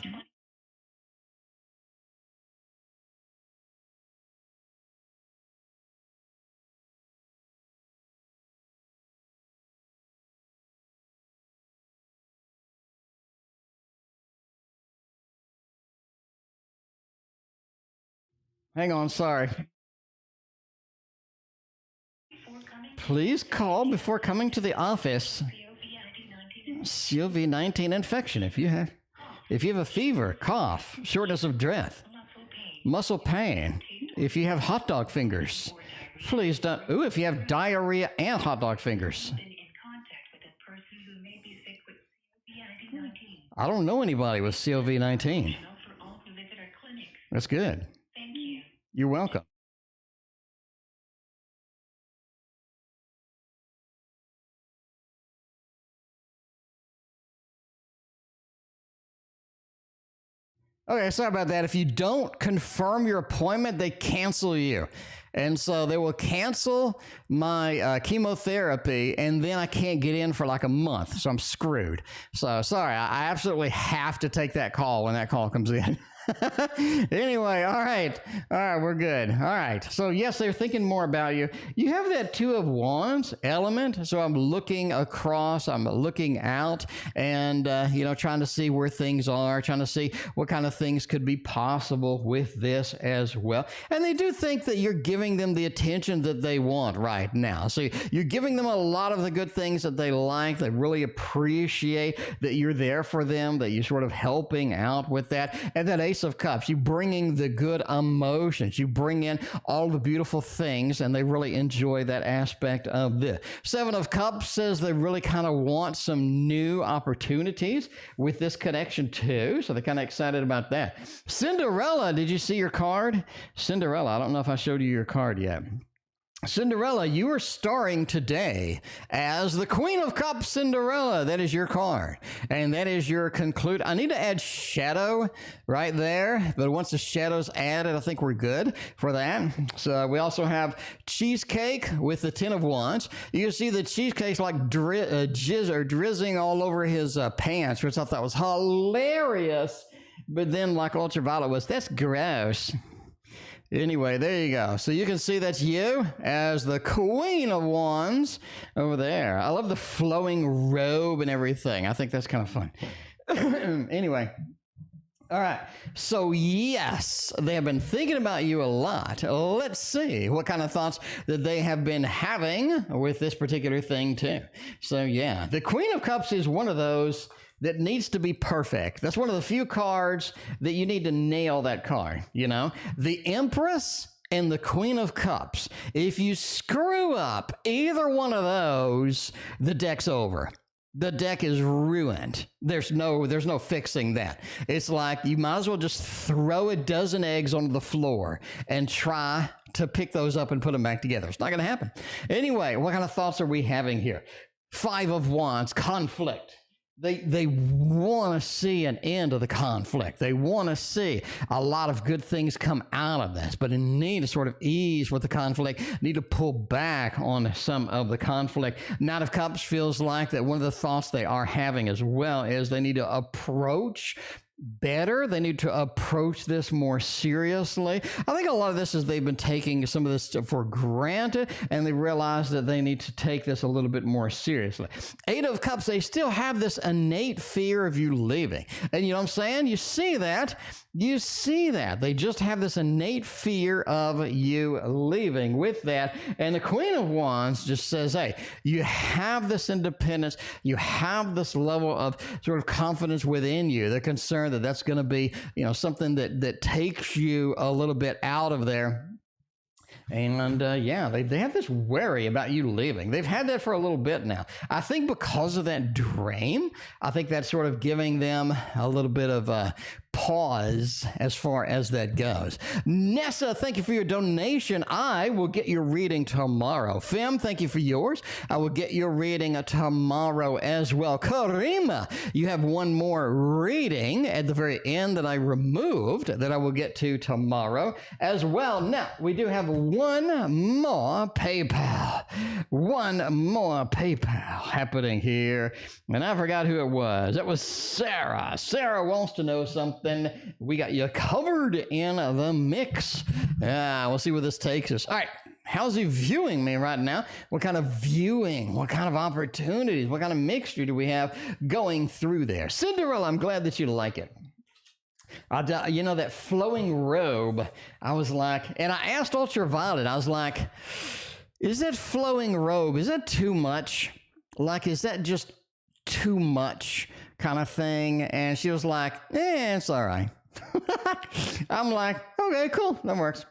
Hang on, sorry. Please call before coming to the office. COVID-19 infection. If you have a fever, cough, shortness of breath, muscle pain, if you have hot dog fingers, please don't. Ooh, if you have diarrhea and hot dog fingers. I don't know anybody with COVID-19. That's good. Thank you. You're welcome. Okay, sorry about that. If you don't confirm your appointment, they cancel you. And so they will cancel my chemotherapy, and then I can't get in for like a month. So I'm screwed. So sorry, I absolutely have to take that call when that call comes in. Anyway, all right, we're good. All right, so yes, they're thinking more about you. You have that Two of Wands element, so I'm looking across, I'm looking out, and trying to see where things are, trying to see what kind of things could be possible with this as well. And they do think that you're giving them the attention that they want right now. So you're giving them a lot of the good things that they like. They really appreciate that you're there for them, that you're sort of helping out with that. And that Ace of Cups, you bringing the good emotions, you bring in all the beautiful things, and they really enjoy that aspect of this. Seven of Cups says they really kind of want some new opportunities with this connection too, so they're kind of excited about that. Cinderella, did you see your card? Cinderella, I don't know if I showed you your card yet. Cinderella, you are starring today as the Queen of Cups, Cinderella. That is your card. And that is your conclude. I need to add shadow right there. But once the shadow's added, I think we're good for that. So we also have cheesecake with the Ten of Wands. You can see the cheesecake's like drizzling all over his pants, which I thought was hilarious. But then like Ultraviolet was, that's gross. Anyway, there you go. So you can see that's you as the Queen of Wands over there. I love the flowing robe and everything. I think that's kind of fun. Anyway. All right. So yes, they have been thinking about you a lot. Let's see what kind of thoughts that they have been having with this particular thing too. So yeah, the Queen of Cups is one of those that needs to be perfect. That's one of the few cards that you need to nail that card, you know? The Empress and the Queen of Cups. If you screw up either one of those, the deck's over. The deck is ruined. There's no fixing that. It's like you might as well just throw a dozen eggs onto the floor and try to pick those up and put them back together. It's not going to happen. Anyway, what kind of thoughts are we having here? Five of Wands, conflict. They want to see an end of the conflict. They want to see a lot of good things come out of this, but they need to sort of ease with the conflict, need to pull back on some of the conflict. Knight of Cups feels like that one of the thoughts they are having as well is they need to approach better. They need to approach this more seriously. I think a lot of this is they've been taking some of this stuff for granted, and they realize that they need to take this a little bit more seriously. Eight of Cups, they still have this innate fear of you leaving. And you know what I'm saying? You see that. You see that. They just have this innate fear of you leaving with that. And the Queen of Wands just says, hey, you have this independence. You have this level of sort of confidence within you. They're concerned that that's going to be, you know, something that takes you a little bit out of there. And yeah, they have this worry about you leaving. They've had that for a little bit now. I think because of that dream, I think that's sort of giving them a little bit of pause as far as that goes. Nessa, thank you for your donation. I will get your reading tomorrow. Fem, thank you for yours. I will get your reading tomorrow as well. Karima, you have one more reading at the very end that I removed that I will get to tomorrow as well. Now, we do have one more PayPal. One more PayPal happening here. And I forgot who it was. It was Sarah. Sarah wants to know something. We got you covered in the mix. We'll see where this takes us. All right. How's he viewing me right now? What kind of viewing? What kind of opportunities? What kind of mixture do we have going through there? Cinderella, I'm glad that you like it. You know, that flowing robe, I was like, and I asked Ultraviolet, I was like, is that flowing robe, is that too much? Like, is that just too much kind of thing? And she was like, it's all right. I'm like, okay, cool, that works.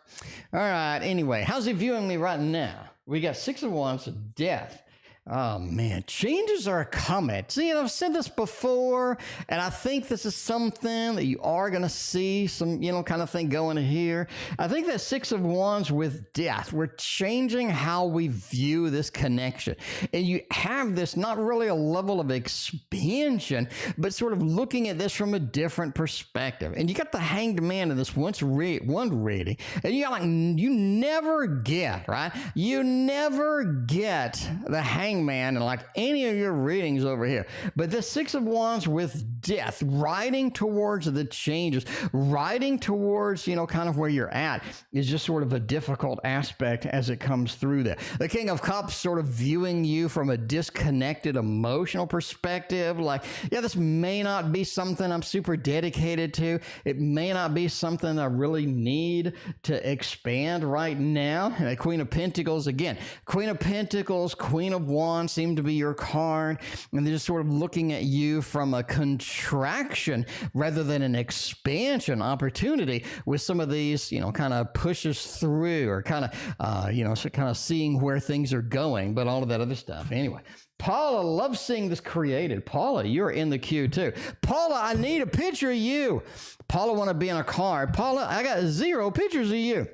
All right, anyway, how's he viewing me right now? We got 6 of Wands, death. Oh, man, changes are coming. See, I've said this before, and I think this is something that you are going to see some, kind of thing going here. I think that 6 of Wands with death, we're changing how we view this connection. And you have this, not really a level of expansion, but sort of looking at this from a different perspective. And you got the Hanged Man in this one reading, and you never get, right? You never get the Hanged Man and like any of your readings over here, but the 6 of Wands with death, riding towards the changes, riding towards kind of where you're at, is just sort of a difficult aspect as it comes through there. The King of Cups sort of viewing you from a disconnected emotional perspective, like, yeah, this may not be something I'm super dedicated to. It may not be something I really need to expand right now. And the Queen of Pentacles, again, Queen of Pentacles, Queen of Wands seem to be your card, and they're just sort of looking at you from a contraction rather than an expansion opportunity with some of these, kind of pushes through or kind of seeing where things are going, but all of that other stuff. Anyway, Paula loves seeing this created. Paula, you're in the queue too. Paula, I need a picture of you. Paula want to be in a card. Paula, I got 0 pictures of you.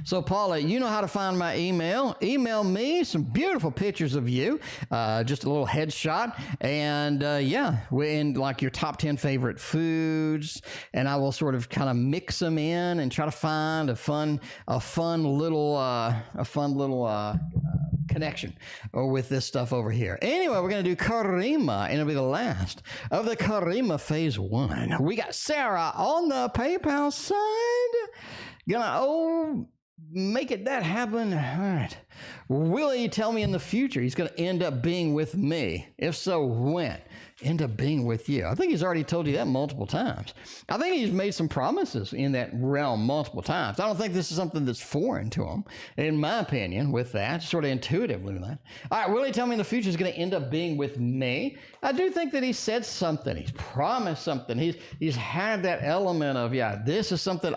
So, Paula, you know how to find my email. Email me some beautiful pictures of you, just a little headshot, and in like your top 10 favorite foods, and I will sort of kind of mix them in and try to find a fun little connection with this stuff over here. Anyway, we're going to do Karima, and it'll be the last of the Karima phase 1. We got Sarah on the PayPal side. Gonna make it that happen. All right. Will he tell me in the future he's going to end up being with me? If so, when? End up being with you. I think he's already told you that multiple times. I think he's made some promises in that realm multiple times. I don't think this is something that's foreign to him, in my opinion, with that, sort of intuitively with that. All right, will he tell me in the future he's going to end up being with me? I do think that he said something. He's promised something. He's had that element of, this is something,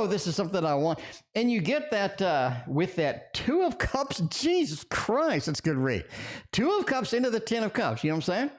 this is something I want. And you get that with that 2 of Cups. Jesus Christ, that's a good read. 2 of Cups into the 10 of Cups. You know what I'm saying?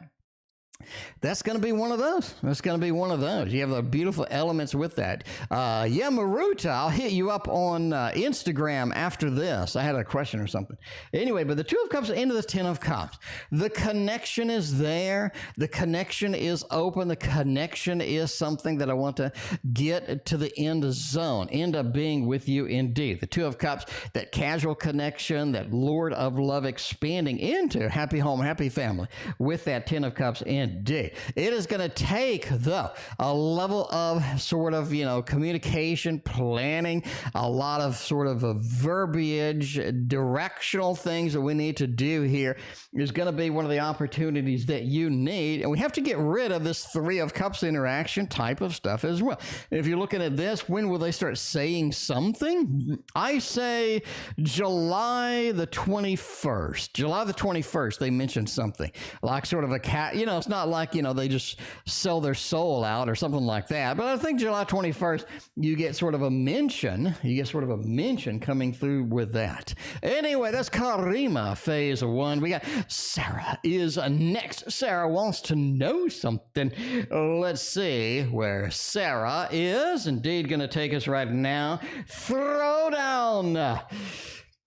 That's going to be one of those. That's going to be one of those. You have the beautiful elements with that. Maruta, I'll hit you up on Instagram after this. I had a question or something. Anyway, but the 2 of Cups into the 10 of Cups. The connection is there. The connection is open. The connection is something that I want to get to the end zone. End up being with you indeed. The 2 of Cups, that casual connection, that Lord of Love expanding into happy home, happy family with that 10 of Cups in. Indeed. It is going to take, though, a level of sort of, communication, planning, a lot of sort of a verbiage, directional things that we need to do here is going to be one of the opportunities that you need. And we have to get rid of this 3 of Cups interaction type of stuff as well. If you're looking at this, when will they start saying something? I say July the 21st. July the 21st, they mentioned something like sort of a cat, it's not not like, you know, they just sell their soul out or something like that. But I think July 21st, you get sort of a mention. You get sort of a mention coming through with that. Anyway, that's Karima, phase 1. We got Sarah is next. Sarah wants to know something. Let's see where Sarah is. Indeed, going to take us right now. Throwdown.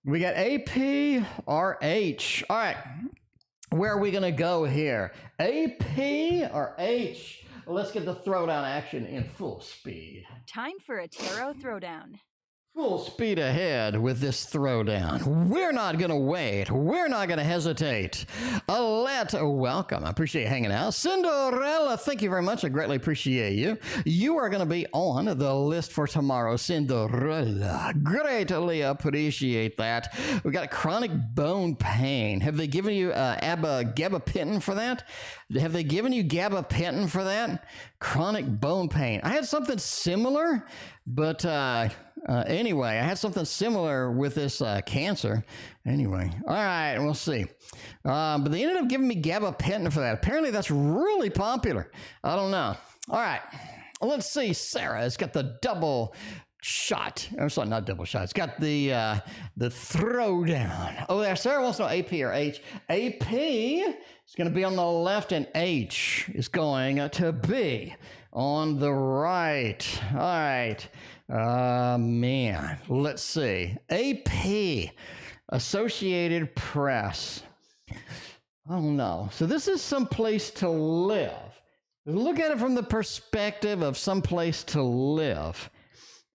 We got AP or H. All right. Where are we going to go here? AP or H? Let's get the throwdown action in full speed. Time for a tarot throwdown. Full speed ahead with this throwdown. We're not going to wait. We're not going to hesitate. Alot, welcome. I appreciate you hanging out. Cinderella, thank you very much. I greatly appreciate you. You are going to be on the list for tomorrow, Cinderella. Greatly appreciate that. We got chronic bone pain. Have they given you gabapentin for that? Have they given you gabapentin for that? Chronic bone pain. I had something similar, but anyway, I had something similar with this cancer. Anyway, all right, we'll see. But they ended up giving me gabapentin for that. Apparently, that's really popular. I don't know. All right, let's see. Sarah has got the double shot. I'm sorry, not double shot. It's got the throwdown. Oh, yeah, Sarah wants to know AP or H. AP is going to be on the left, and H is going to be on the right. All right. Man, let's see. AP, Associated Press. Oh, no. So this is some place to live. Look at it from the perspective of some place to live.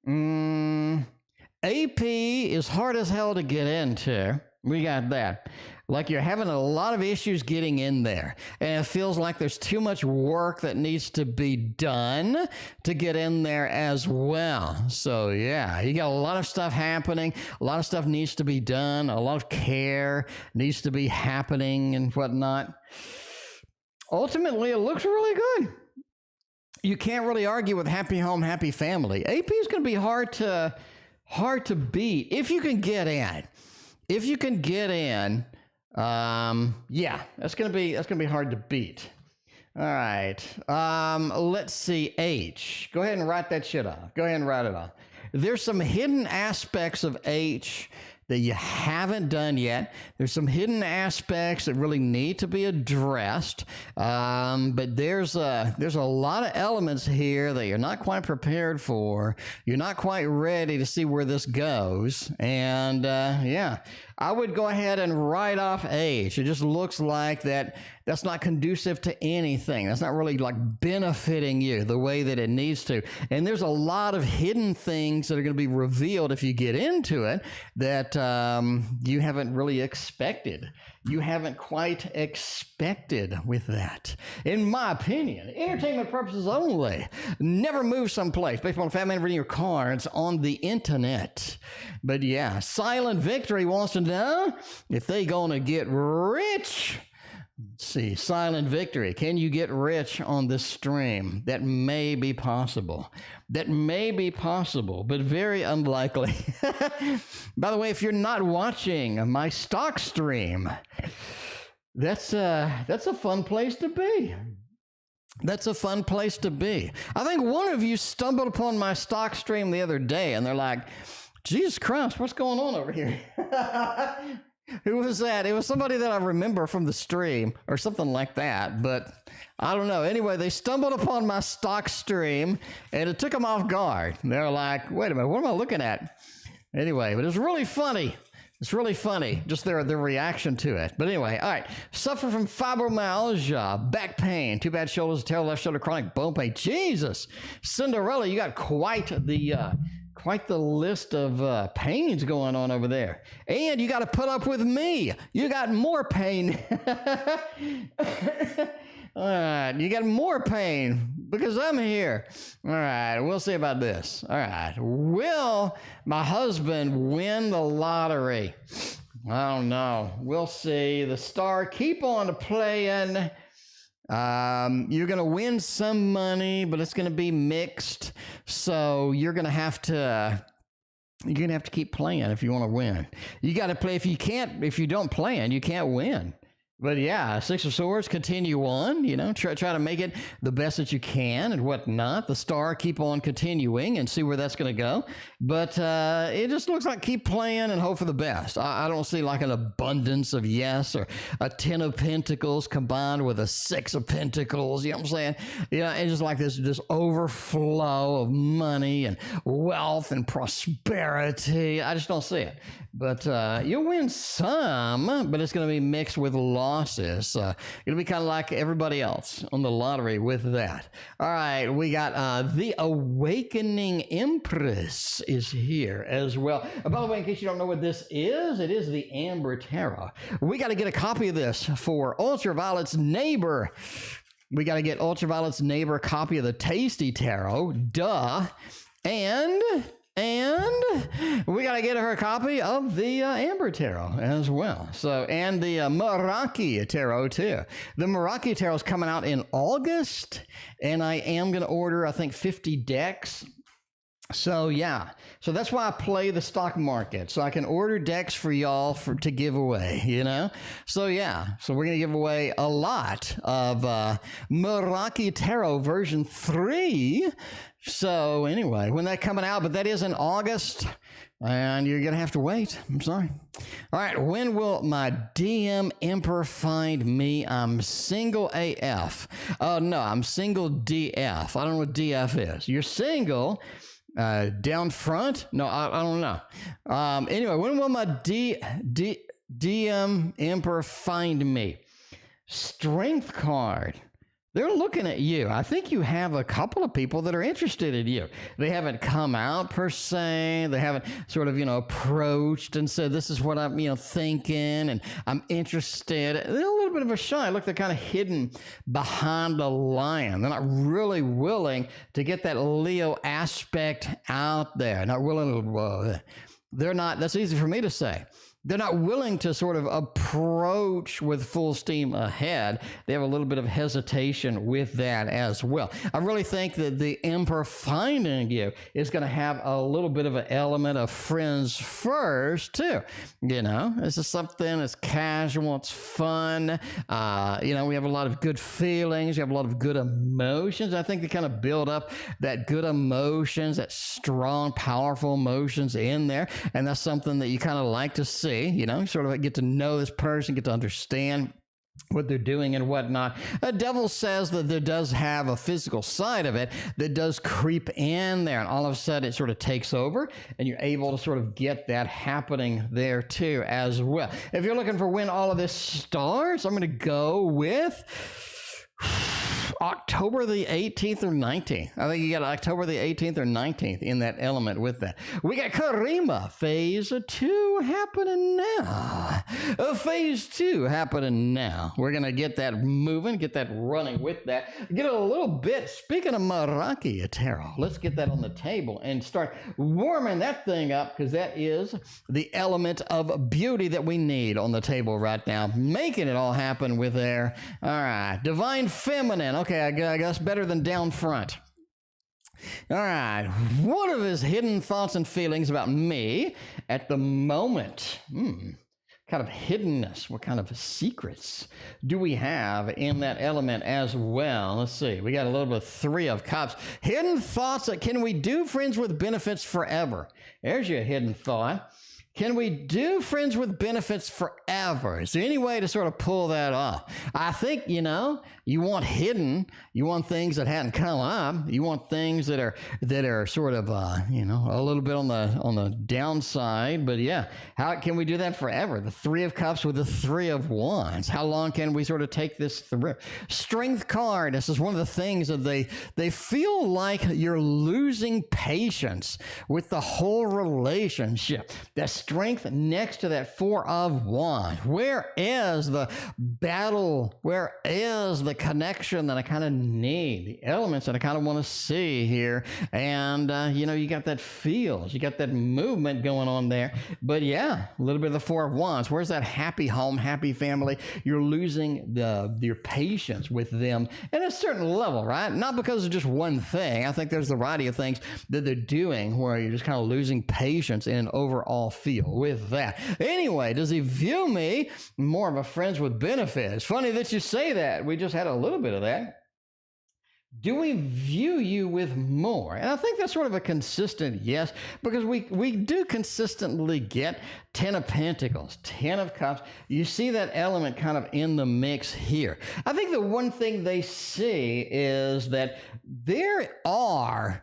AP is hard as hell to get into. We got that. Like you're having a lot of issues getting in there. And it feels like there's too much work that needs to be done to get in there as well. So yeah, you got a lot of stuff happening. A lot of stuff needs to be done. A lot of care needs to be happening and whatnot. Ultimately, it looks really good. You can't really argue with happy home, happy family. AP is going to be hard to beat if you can get in. If you can get in, yeah, that's gonna be hard to beat. All right, let's see. H. Go ahead and write that shit off. Go ahead and write it off. There's some hidden aspects of H that you haven't done yet. There's some hidden aspects that really need to be addressed. But there's a lot of elements here that you're not quite prepared for. You're not quite ready to see where this goes. And yeah, I would go ahead and write off H. It just looks like that's not conducive to anything. That's not really like benefiting you the way that it needs to. And there's a lot of hidden things that are going to be revealed if you get into it that you haven't really expected. You haven't quite expected with that. In my opinion, entertainment purposes only. Never move someplace based on a fat man reading your cards on the internet. But yeah, Silent Victory wants to know if they gonna get rich. Let's see, Silent Victory. Can you get rich on this stream? That may be possible. That may be possible, but very unlikely. By the way, if you're not watching my stock stream, that's a fun place to be. That's a fun place to be. I think one of you stumbled upon my stock stream the other day, and they're like, Jesus Christ, what's going on over here? Who was that? It was somebody that I remember from the stream or something like that, but I don't know. Anyway, they stumbled upon my stock stream and it took them off guard. They're like, wait a minute, what am I looking at? Anyway, but it's really funny. It's really funny, just their reaction to it. But anyway, all right. Suffer from fibromyalgia, back pain, too bad shoulders, tail, left shoulder, chronic bone pain. Jesus, Cinderella, you got quite the list of pains going on over there. And you got to put up with me. You got more pain. All right, you got more pain because I'm here. All right, we'll see about this. All right, will my husband win the lottery? I don't know. We'll see. The star keep on playing. You're going to win some money, but it's going to be mixed. So you're going to have to keep playing if you want to win. You got to play. If you don't play, you can't win. But yeah, Six of Swords, continue on, try to make it the best that you can and whatnot. The star, keep on continuing and see where that's going to go. But it just looks like keep playing and hope for the best. I don't see like an abundance of yes or a 10 of Pentacles combined with a 6 of Pentacles. You know what I'm saying? It's just like this overflow of money and wealth and prosperity. I just don't see it. But you'll win some, but it's going to be mixed with losses. It'll be kind of like everybody else on the lottery with that. All right, we got the Awakening Empress is here as well. By the way, in case you don't know what this is, it is the Amber Tarot. We got to get a copy of this for Ultraviolet's neighbor. We got to get Ultraviolet's neighbor a copy of the Tasty Tarot. Duh. And we got to get her a copy of the Amber Tarot as well. So, and the Meraki Tarot too. The Meraki Tarot is coming out in August, and I am going to order, I think, 50 decks. So yeah, so that's why I play the stock market, so I can order decks for y'all to give away, So yeah, so we're gonna give away a lot of Meraki Tarot version 3. So anyway, when that coming out, but that is in August, and you're gonna have to wait. I'm sorry. All right, when will my DM Emperor find me? I'm single AF. Oh no, I'm single DF. I don't know what DF is. You're single. Down front? No, I don't know. Anyway, when will my DM Emperor find me? Strength card. They're looking at you. I think you have a couple of people that are interested in you. They haven't come out per se. They haven't sort of, approached and said, this is what I'm, thinking and I'm interested. They're a little bit of a shy. Look, they're kind of hidden behind a lion. They're not really willing to get that Leo aspect out there. Not willing to, they're not, that's easy for me to say. They're not willing to sort of approach with full steam ahead. They have a little bit of hesitation with that as well. I really think that the Emperor finding you is going to have a little bit of an element of friends first, too. This is something that's casual, it's fun. We have a lot of good feelings. We have a lot of good emotions. I think they kind of build up that good emotions, that strong, powerful emotions in there. And that's something that you kind of like to see. Sort of get to know this person, get to understand what they're doing and whatnot. The devil says that there does have a physical side of it that does creep in there, and all of a sudden it sort of takes over, and you're able to sort of get that happening there too as well. If you're looking for when all of this starts, I'm going to go with October the 18th or 19th. I think you got October the 18th or 19th in that element with that. We got Karima phase 2 happening now. Phase 2 happening now. We're going to get that moving, get that running with that. Get a little bit, speaking of Meraki Tarot, let's get that on the table and start warming that thing up, because that is the element of beauty that we need on the table right now. Making it all happen with there. All right. Divine Feminine. Okay, I guess better than down front. All right. What are his hidden thoughts and feelings about me at the moment? Kind of hiddenness. What kind of secrets do we have in that element as well? Let's see. We got a little bit of 3 of Cups. Hidden thoughts. Can we do friends with benefits forever? There's your hidden thought. Can we do friends with benefits forever? Is there any way to sort of pull that off? I think, you want hidden, you want things that hadn't come up, you want things that are sort of, a little bit on the downside. But yeah, how can we do that forever? The 3 of Cups with the 3 of Wands. How long can we sort of take this through? Strength card. This is one of the things that they feel like you're losing patience with the whole relationship. That's strength next to that 4 of Wands. Where is the battle? Where is the connection that I kind of need? The elements that I kind of want to see here. And, you got that feels. You got that movement going on there. But yeah, a little bit of the 4 of Wands. Where's that happy home, happy family? You're losing your patience with them at a certain level, right? Not because of just one thing. I think there's a variety of things that they're doing where you're just kind of losing patience in an overall feel. feel with that? Anyway, does he view me more of a friends with benefits? Funny that you say that. We just had a little bit of that. Do we view you with more? And I think that's sort of a consistent yes, because we do consistently get 10 of Pentacles, 10 of Cups. You see that element kind of in the mix here. I think the one thing they see is that there are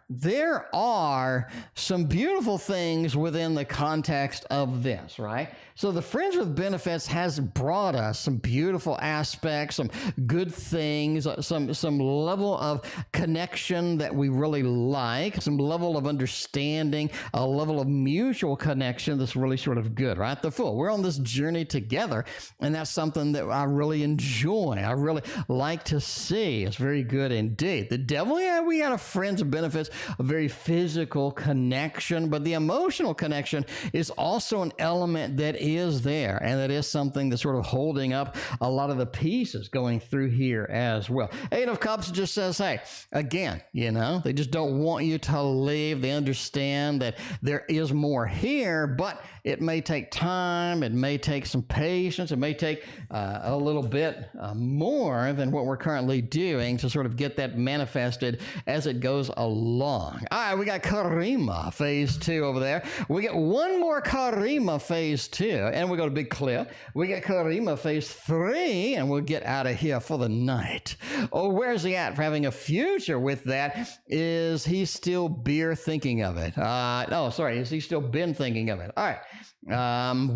some beautiful things within the context of this, right? So the Friends with Benefits has brought us some beautiful aspects, some good things, some level of connection that we really like, some level of understanding, a level of mutual connection that's really sort of good, right? The Fool. We're on this journey together, and that's something that I really enjoy. I really like to see. It's very good indeed. The Devil, yeah, we got a Friends of Benefits, a very physical connection, but the emotional connection is also an element that is there, and that is something that's sort of holding up a lot of the pieces going through here as well. Eight of Cups just says, hey, again, they just don't want you to leave. They understand that there is more here, but it may take time. It may take some patience. It may take a little bit more than what we're currently doing to sort of get that manifested as it goes along. All right, we got Karima phase 2 over there. We get one more Karima phase 2, and we go to Big Cleo. We get Karima phase 3, and we'll get out of here for the night. Oh, where's he at for having a future with that? Is he still thinking of it? Has he still been thinking of it? All right.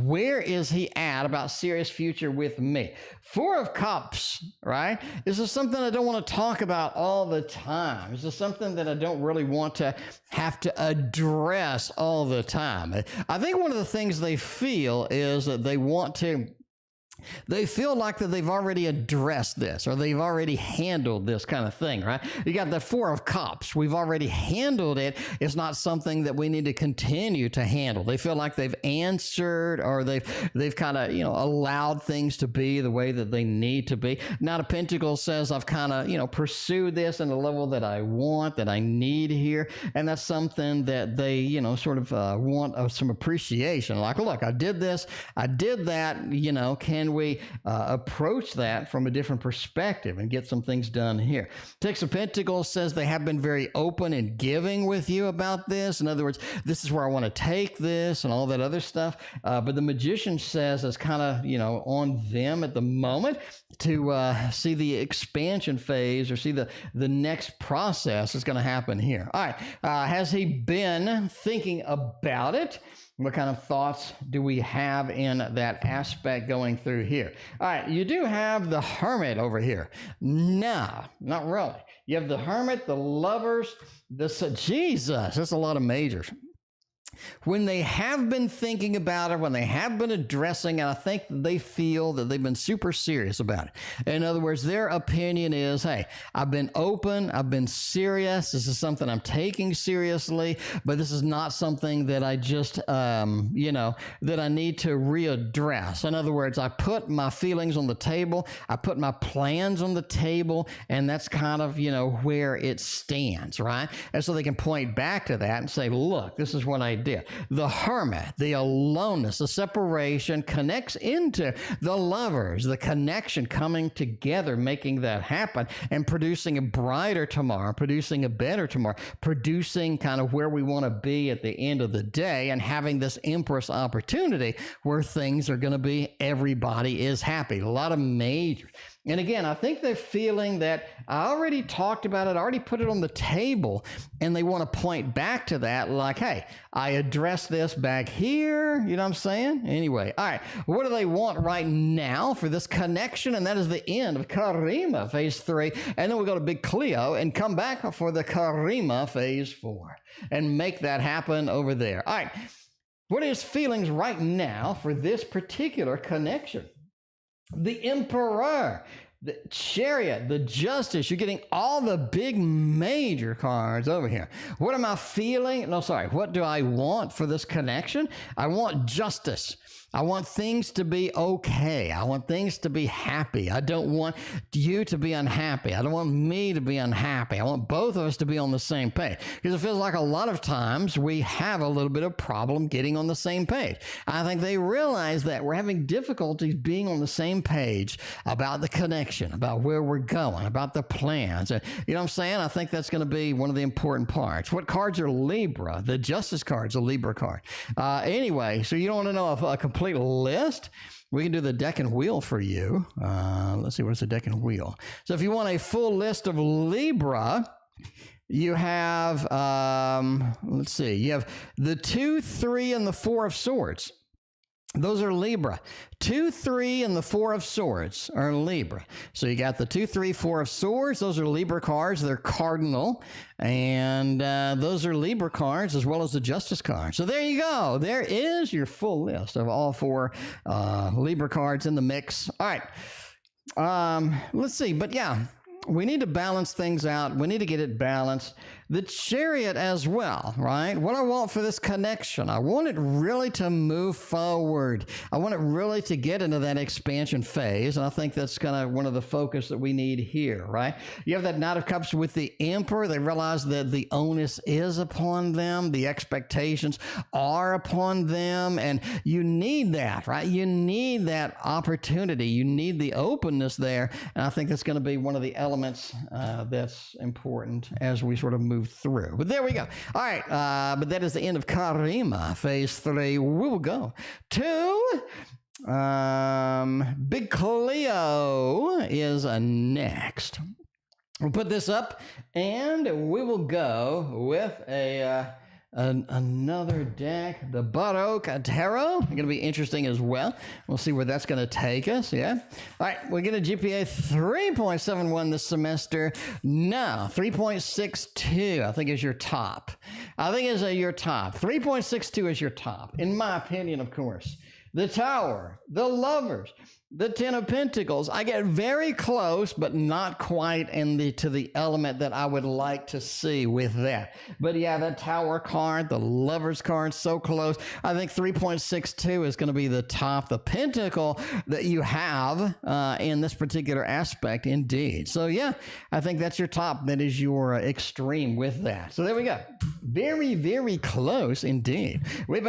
Where is he at about serious future with me? Four of Cups, right? This is something I don't want to talk about all the time. This is something that I don't really want to have to address all the time. I think one of the things they feel is that they feel like that they've already addressed this, or they've already handled this kind of thing, right? You got the Four of Cups. We've already handled it. It's not something that we need to continue to handle. They feel like they've answered, or they've kind of, allowed things to be the way that they need to be. Knight of Pentacles says, I've kind of, pursued this in the level that I want, that I need here. And that's something that they, sort of want some appreciation. Like, look, I did this, I did that, can we approach that from a different perspective and get some things done here? Six of Pentacles says they have been very open and giving with you about this. In other words, this is where I want to take this and all that other stuff. But the Magician says it's kind of, on them at the moment to see the expansion phase, or see the next process is going to happen here. All right. Has he been thinking about it? What kind of thoughts do we have in that aspect going through here? All right, you do have the Hermit over here. No, not really. You have the Hermit, the Lovers, Jesus, that's a lot of majors. When they have been thinking about it, when they have been addressing it, I think they feel that they've been super serious about it. In other words, their opinion is, hey, I've been open, I've been serious, this is something I'm taking seriously, but this is not something that I just, that I need to readdress. In other words, I put my feelings on the table, I put my plans on the table, and that's kind of, where it stands, right? And so they can point back to that and say, look, this is what I did. The Hermit, the aloneness, the separation connects into the Lovers, the connection coming together, making that happen and producing a brighter tomorrow, producing a better tomorrow, producing kind of where we want to be at the end of the day, and having this Empress opportunity where things are going to be, everybody is happy. A lot of major. And again, I think they're feeling that I already talked about it, I already put it on the table, and they want to point back to that like, hey, I addressed this back here, you know what I'm saying? Anyway, all right, what do they want right now for this connection? And that is the end of Karima phase 3. And then we'll go to Big Cleo and come back for the Karima phase 4 and make that happen over there. All right, what are his feelings right now for this particular connection? The Emperor, the Chariot, the Justice. You're getting all the big major cards over here. What am I feeling? What do I want for this connection? I want justice. I want things to be okay. I want things to be happy. I don't want you to be unhappy. I don't want me to be unhappy. I want both of us to be on the same page, because it feels like a lot of times we have a little bit of problem getting on the same page. I think they realize that we're having difficulties being on the same page about the connection, about where we're going, about the plans. And, you know what I'm saying? I think that's going to be one of the important parts. What cards are Libra? The Justice card's a Libra card. Anyway, so you don't want to know a complete list? We can do the deck and wheel for you. Let's see, what's the deck and wheel? So if you want a full list of Libra, you have, let's see, you have the 2, 3, and the 4 of Swords. Those are Libra. 2, 3, and the 4 of Swords are Libra. So you got the 2, 3, 4 of Swords. Those are Libra cards. They're cardinal. And those are Libra cards as well as the Justice card. So there you go. There is your full list of all 4 Libra cards in the mix. All right. Let's see. But yeah, we need to balance things out. We need to get it balanced. The Chariot as well, right? What I want for this connection, I want it really to move forward. I want it really to get into that expansion phase. And I think that's kind of one of the focus that we need here, right? You have that Knight of Cups with the Emperor. They realize that the onus is upon them. The expectations are upon them. And you need that, right? You need that opportunity. You need the openness there. And I think that's going to be one of the elements that's important as we sort of move through. But there we go. All right. But that is the end of Karima, phase 3. We will go to Big Cleo is next. We'll put this up and we will go with another deck, the Tarot Tarot. Going to be interesting as well. We'll see where that's going to take us. Yeah. All right. We're getting a GPA 3.71 this semester. No, 3.62. I think is your top. I think is your top. 3.62 is your top, in my opinion, of course. The Tower, the Lovers, the 10 of Pentacles. I get very close, but not quite to the element that I would like to see with that. But yeah, the Tower card, the Lovers card, so close. I think 3.62 is going to be the top, the Pentacle that you have in this particular aspect, indeed. So yeah, I think that's your top. That is your extreme with that. So there we go. Very, very close indeed. We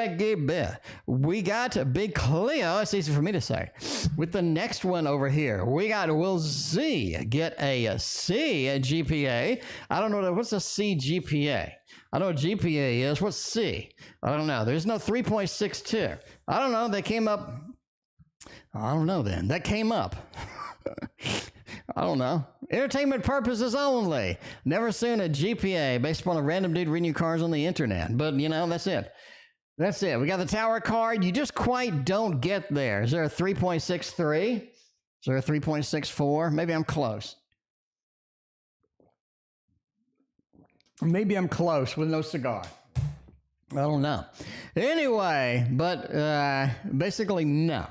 got Big Cleo. It's easy for me to say. With the next one over here, we got, will Z get a C at GPA? I don't know. What's a Cgpa? I know what GPA is. What's C? I don't know. There's no 3.62. I don't know. They came up. I don't know then. That came up. I don't know. Entertainment purposes only. Never seen a GPA based upon a random dude reading your cards on the internet. But, you know, that's it. That's it. We got the Tower card. You just quite don't get there. Is there a 3.63? Is there a 3.64? Maybe I'm close. Maybe I'm close with no cigar. I don't know. Anyway, but basically no.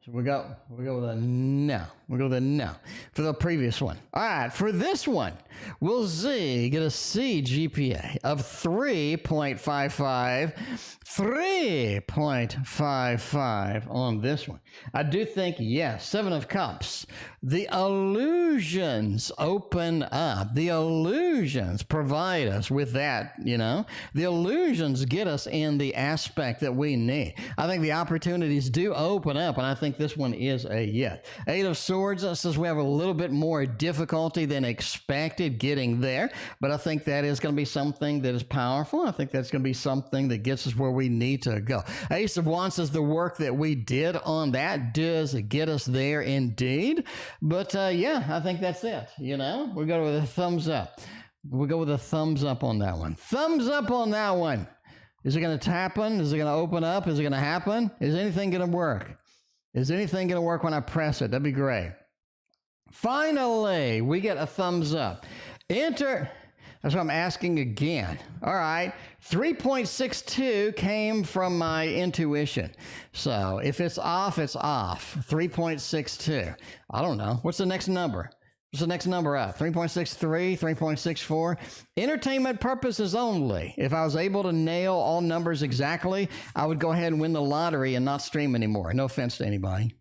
So we go with a no. We'll go with a no for the previous one. All right, for this one, will Z get a Cgpa of 3.55? 3.55 on this one. I do think, yes, 7 of Cups. The illusions open up. The illusions provide us with that, you know. The illusions get us in the aspect that we need. I think the opportunities do open up, and I think this one is a yes. 8 of Swords says we have a little bit more difficulty than expected getting there, but I think that is going to be something that is powerful. I think that's going to be something that gets us where we need to go. Ace of Wands says the work that we did on that does get us there indeed. But yeah, I think that's it. You know, we go with a thumbs up. We'll go with a thumbs up on that one. Thumbs up on that one. Is it going to happen? Is it going to open up? Is it going to happen? Is anything going to work? Is anything going to work when I press it? That'd be great. Finally, we get a thumbs up. Enter. That's what I'm asking again. All right. 3.62 came from my intuition. So if it's off, it's off. 3.62. I don't know. What's the next number? What's the next number up? 3.63, 3.64. Entertainment purposes only. If I was able to nail all numbers exactly, I would go ahead and win the lottery and not stream anymore. No offense to anybody.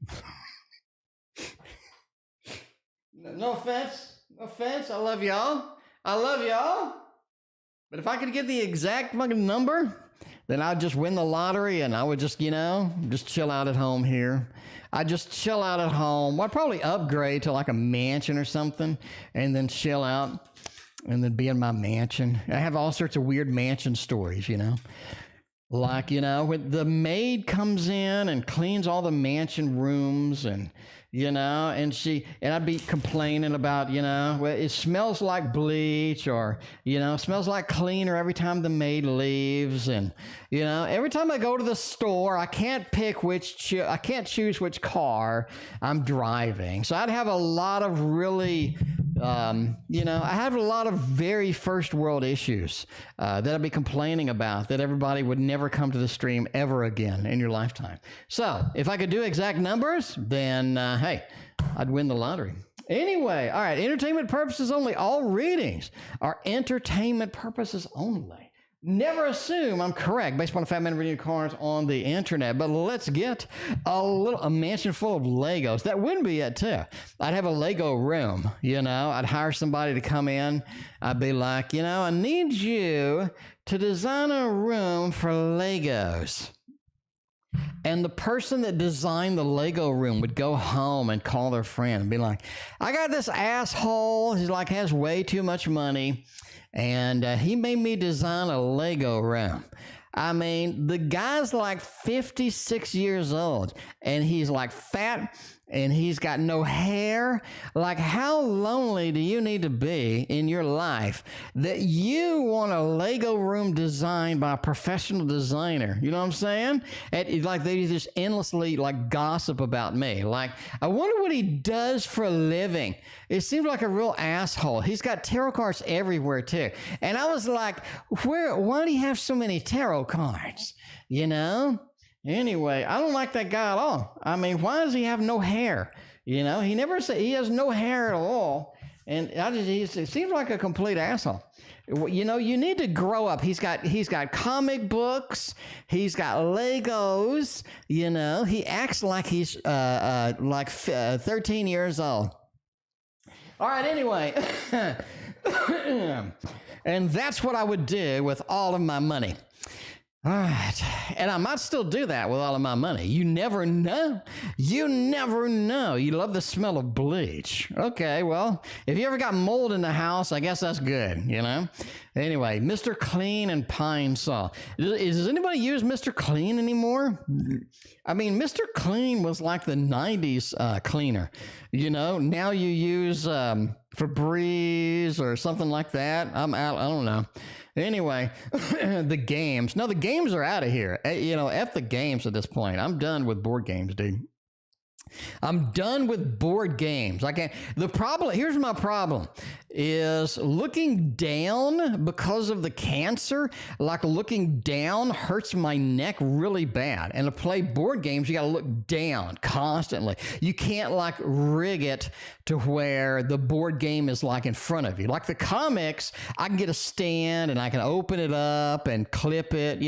No offense. No offense. I love y'all. I love y'all. But if I could get the exact fucking number, then I'd just win the lottery and I would just, just chill out at home here. I'd just chill out at home. I'd probably upgrade to like a mansion or something and then chill out and then be in my mansion. I have all sorts of weird mansion stories, Like, when the maid comes in and cleans all the mansion rooms and, and I'd be complaining about, well, it smells like bleach or, smells like cleaner every time the maid leaves. And, every time I go to the store, I can't pick I can't choose which car I'm driving. So I'd have a lot of really, I have a lot of very first world issues that I'd be complaining about that everybody would never come to the stream ever again in your lifetime. So if I could do exact numbers, then hey, I'd win the lottery. Anyway, all right, entertainment purposes only. All readings are entertainment purposes only. Never assume I'm correct based upon the Fat Man reading cards on the internet, but let's get a mansion full of Legos. That wouldn't be it too. I'd have a Lego room, I'd hire somebody to come in. I'd be like, I need you to design a room for Legos. And the person that designed the Lego room would go home and call their friend and be like, I got this asshole. He's like, has way too much money. And he made me design a Lego room. I mean, the guy's like 56 years old and he's like fat and he's got no hair. Like, how lonely do you need to be in your life that you want a Lego room designed by a professional designer? You know what I'm saying? And like, they just endlessly like gossip about me. Like, I wonder what he does for a living. It seems like a real asshole. He's got tarot cards everywhere too. And I was like, why do you have so many tarot cards? Anyway, I don't like that guy at all. I mean, why does he have no hair? He never said he has no hair at all. And he seems like a complete asshole. You need to grow up. He's got comic books. He's got Legos. He acts like he's 13 years old. All right, anyway. And that's what I would do with all of my money. All right. And I might still do that with all of my money. You never know. You never know. You love the smell of bleach. Okay, well, if you ever got mold in the house, I guess that's good, Anyway, Mr. Clean and Pine Saw. Does anybody use Mr. Clean anymore? I mean, Mr. Clean was like the 90s cleaner. Now you use Febreze or something like that. I don't know. Anyway, the games. No, the games are out of here. F the games at this point. I'm done with board games, dude. I'm done with board games. Here's my problem, is looking down because of the cancer, like looking down hurts my neck really bad. And to play board games, you got to look down constantly. You can't like rig it to where the board game is like in front of you. Like the comics, I can get a stand and I can open it up and clip it,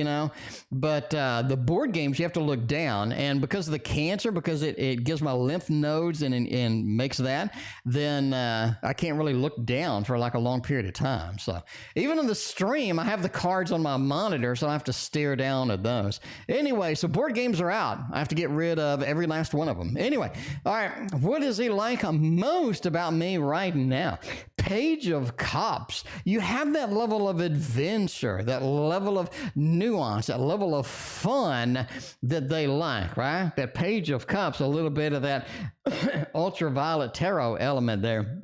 But the board games, you have to look down. And because of the cancer, because it gives my lymph nodes and makes that, then I can't really look down for like a long period of time. So even on the stream, I have the cards on my monitor, so I have to stare down at those. Anyway, so board games are out. I have to get rid of every last one of them. Anyway, all right, what does he like most about me right now? Page of Cups. You have that level of adventure, that level of nuance, that level of fun that they like, right? That Page of Cups, a little bit of that ultraviolet tarot element there.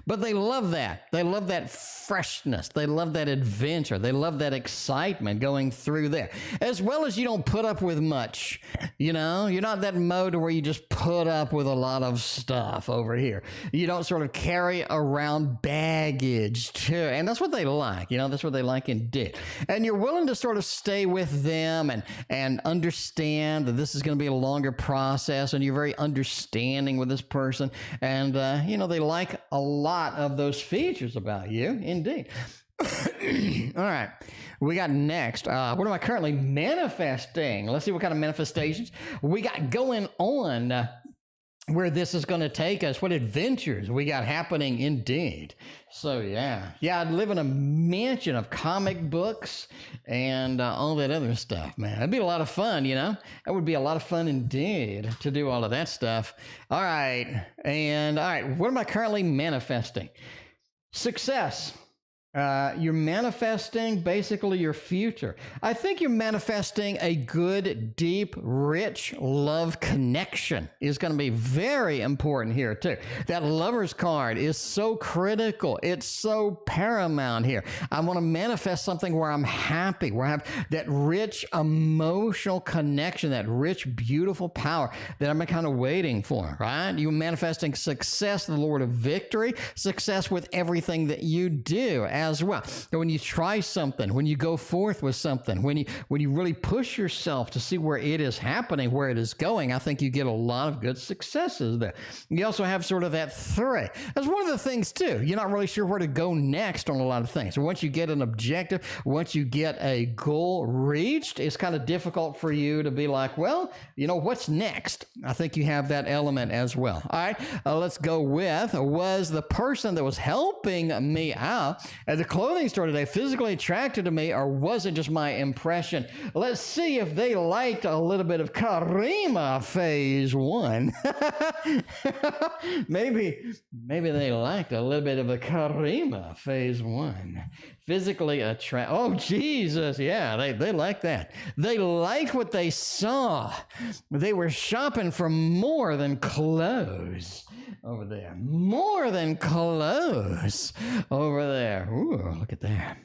But they love that. They love that freshness. They love that adventure. They love that excitement going through there. As well as you don't put up with much. You know, you're not that mode where you just put up with a lot of stuff over here. You don't sort of carry around baggage too. And that's what they like. You know, that's what they like indeed. And you're willing to sort of stay with them and understand that this is going to be a longer process, and you're very understanding with this person. And, you know, they like a lot of those features about you, indeed. All right, we got next. What am I currently manifesting? Let's see what kind of manifestations we got going on, where this is going to take us, what adventures we got happening indeed. So yeah, I'd live in a mansion of comic books and all that other stuff, man. That'd be a lot of fun, you know? That would be a lot of fun indeed to do all of that stuff. All right, what am I currently manifesting? Success. You're manifesting basically your future. I think you're manifesting a good, deep, rich love connection is going to be very important here too. That Lover's card is so critical. It's so paramount here. I want to manifest something where I'm happy, where I have that rich emotional connection, that rich, beautiful power that I'm kind of waiting for, right? You're manifesting success, the Lord of Victory, success with everything that you do as well. So when you try something, when you go forth with something, when you really push yourself to see where it is happening, where it is going, I think you get a lot of good successes there. You also have sort of that three. That's one of the things too. You're not really sure where to go next on a lot of things. Once you get an objective, once you get a goal reached, it's kind of difficult for you to be like, well, you know, what's next? I think you have that element as well. All right, let's go with, was the person that was helping me out at the clothing store today physically attracted to me, or was it just my impression? Let's see if they liked a little bit of karima phase one. maybe they liked a little bit of a karima phase one. Physically attract. Oh, Jesus. Yeah, they like that. They liked what they saw. They were shopping for more than clothes over there. More than clothes over there. Ooh, look at that.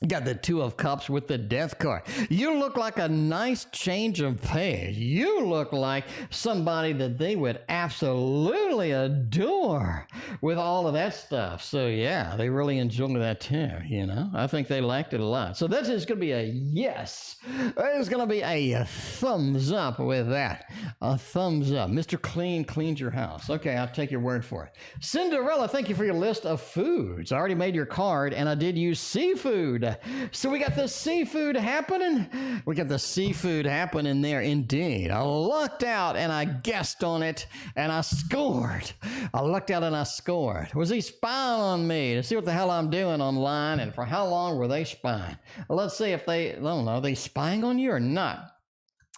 Got the Two of Cups with the Death card. You look like a nice change of pace. You look like somebody that they would absolutely adore with all of that stuff. So yeah, they really enjoyed that too, you know. I think they liked it a lot. So this is going to be a yes. It's going to be a thumbs up with that. A thumbs up. Mr. Clean cleans your house. Okay, I'll take your word for it. Cinderella, thank you for your list of foods. I already made your card, and I did use seafood. So we got the seafood happening. We got the seafood happening there indeed. I lucked out and I guessed on it and I scored. I lucked out and I scored. Was he spying on me to see what the hell I'm doing online, and for how long were they spying? Well, let's see if they, I don't know, are they spying on you or not?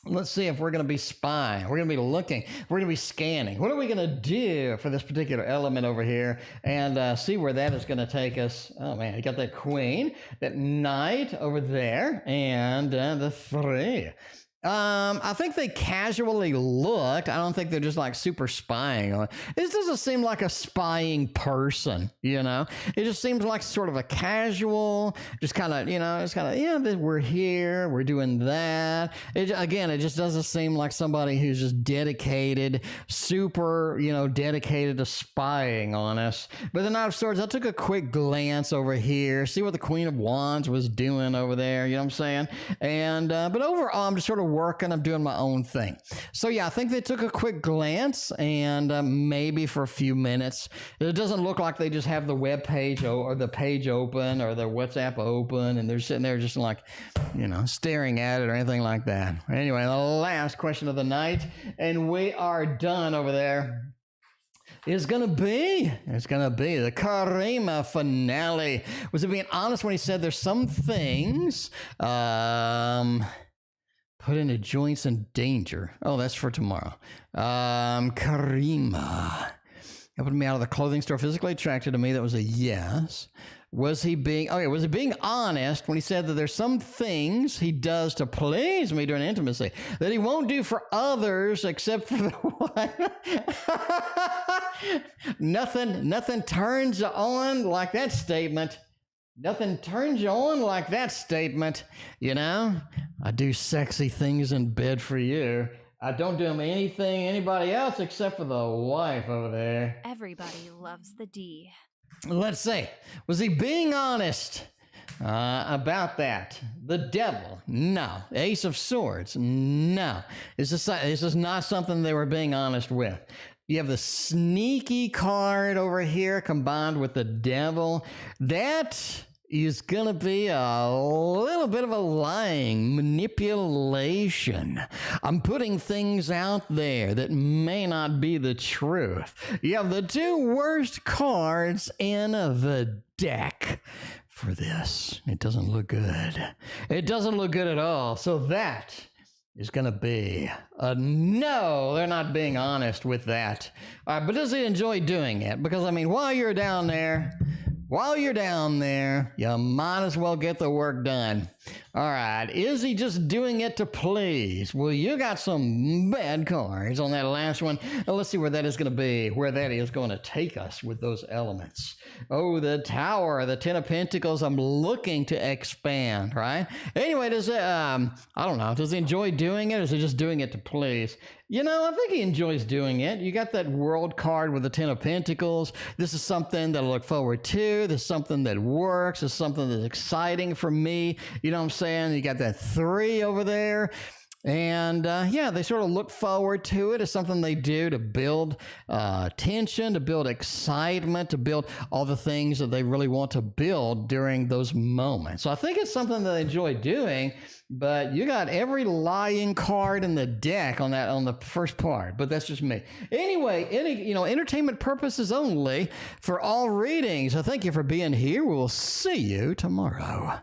Let's see if we're going to be spying. We're going to be looking. We're going to be scanning. What are we going to do for this particular element over here, and see where that is going to take us? Oh, man, you got that queen, that knight over there, and the three. I think they casually looked. I don't think they're just like super spying on. This doesn't seem like a spying person, you know? It just seems like sort of a casual, just kind of, you know, it's kind of, yeah, we're here, we're doing that. Again, it just doesn't seem like somebody who's just dedicated, super, you know, dedicated to spying on us. But the Knight of Swords, I took a quick glance over here, see what the Queen of Wands was doing over there, you know what I'm saying? And, but overall, I'm just sort of working, I'm doing my own thing. So yeah, I think they took a quick glance, and maybe for a few minutes. It doesn't look like they just have the web page or the page open or the WhatsApp open, and they're sitting there just like, you know, staring at it or anything like that. Anyway, the last question of the night, and we are done over there. It's gonna be the Karima finale. Was he being honest when he said there's some things put into joints in danger? Oh, that's for tomorrow. Karima. Helping me out of the clothing store, physically attracted to me. That was a yes. Was he being honest when he said that there's some things he does to please me during intimacy that he won't do for others except for the wife? Nothing turns you on like that statement. Nothing turns you on like that statement. You know, I do sexy things in bed for you. I don't do anybody else except for the wife over there. Everybody loves the D. Let's see. Was he being honest about that? The devil? No. Ace of Swords? No. This is not something they were being honest with. You have the sneaky card over here combined with the devil. That is going to be a little bit of a lying manipulation. I'm putting things out there that may not be the truth. You have the two worst cards in the deck for this. It doesn't look good. It doesn't look good at all. So that is going to be a no. They're not being honest with that. All right, but does he enjoy doing it? Because, I mean, while you're down there, you might as well get the work done. All right, is he just doing it to please? Well, you got some bad cards on that last one. Well, let's see where that is going to be, where that is going to take us with those elements. Oh, the Tower, the Ten of Pentacles, I'm looking to expand, right? Anyway, I don't know, does he enjoy doing it, or is he just doing it to please? You know, I think he enjoys doing it. You got that World card with the Ten of Pentacles. This is something that I look forward to. This is something that works. This is something that's exciting for me. You know what I'm saying? You got that 3 over there. And yeah, they sort of look forward to it. It's something they do to build tension, to build excitement, to build all the things that they really want to build during those moments. So I think it's something that they enjoy doing, but you got every lying card in the deck on the first part, but that's just me. Anyway, entertainment purposes only for all readings. So thank you for being here. We'll see you tomorrow.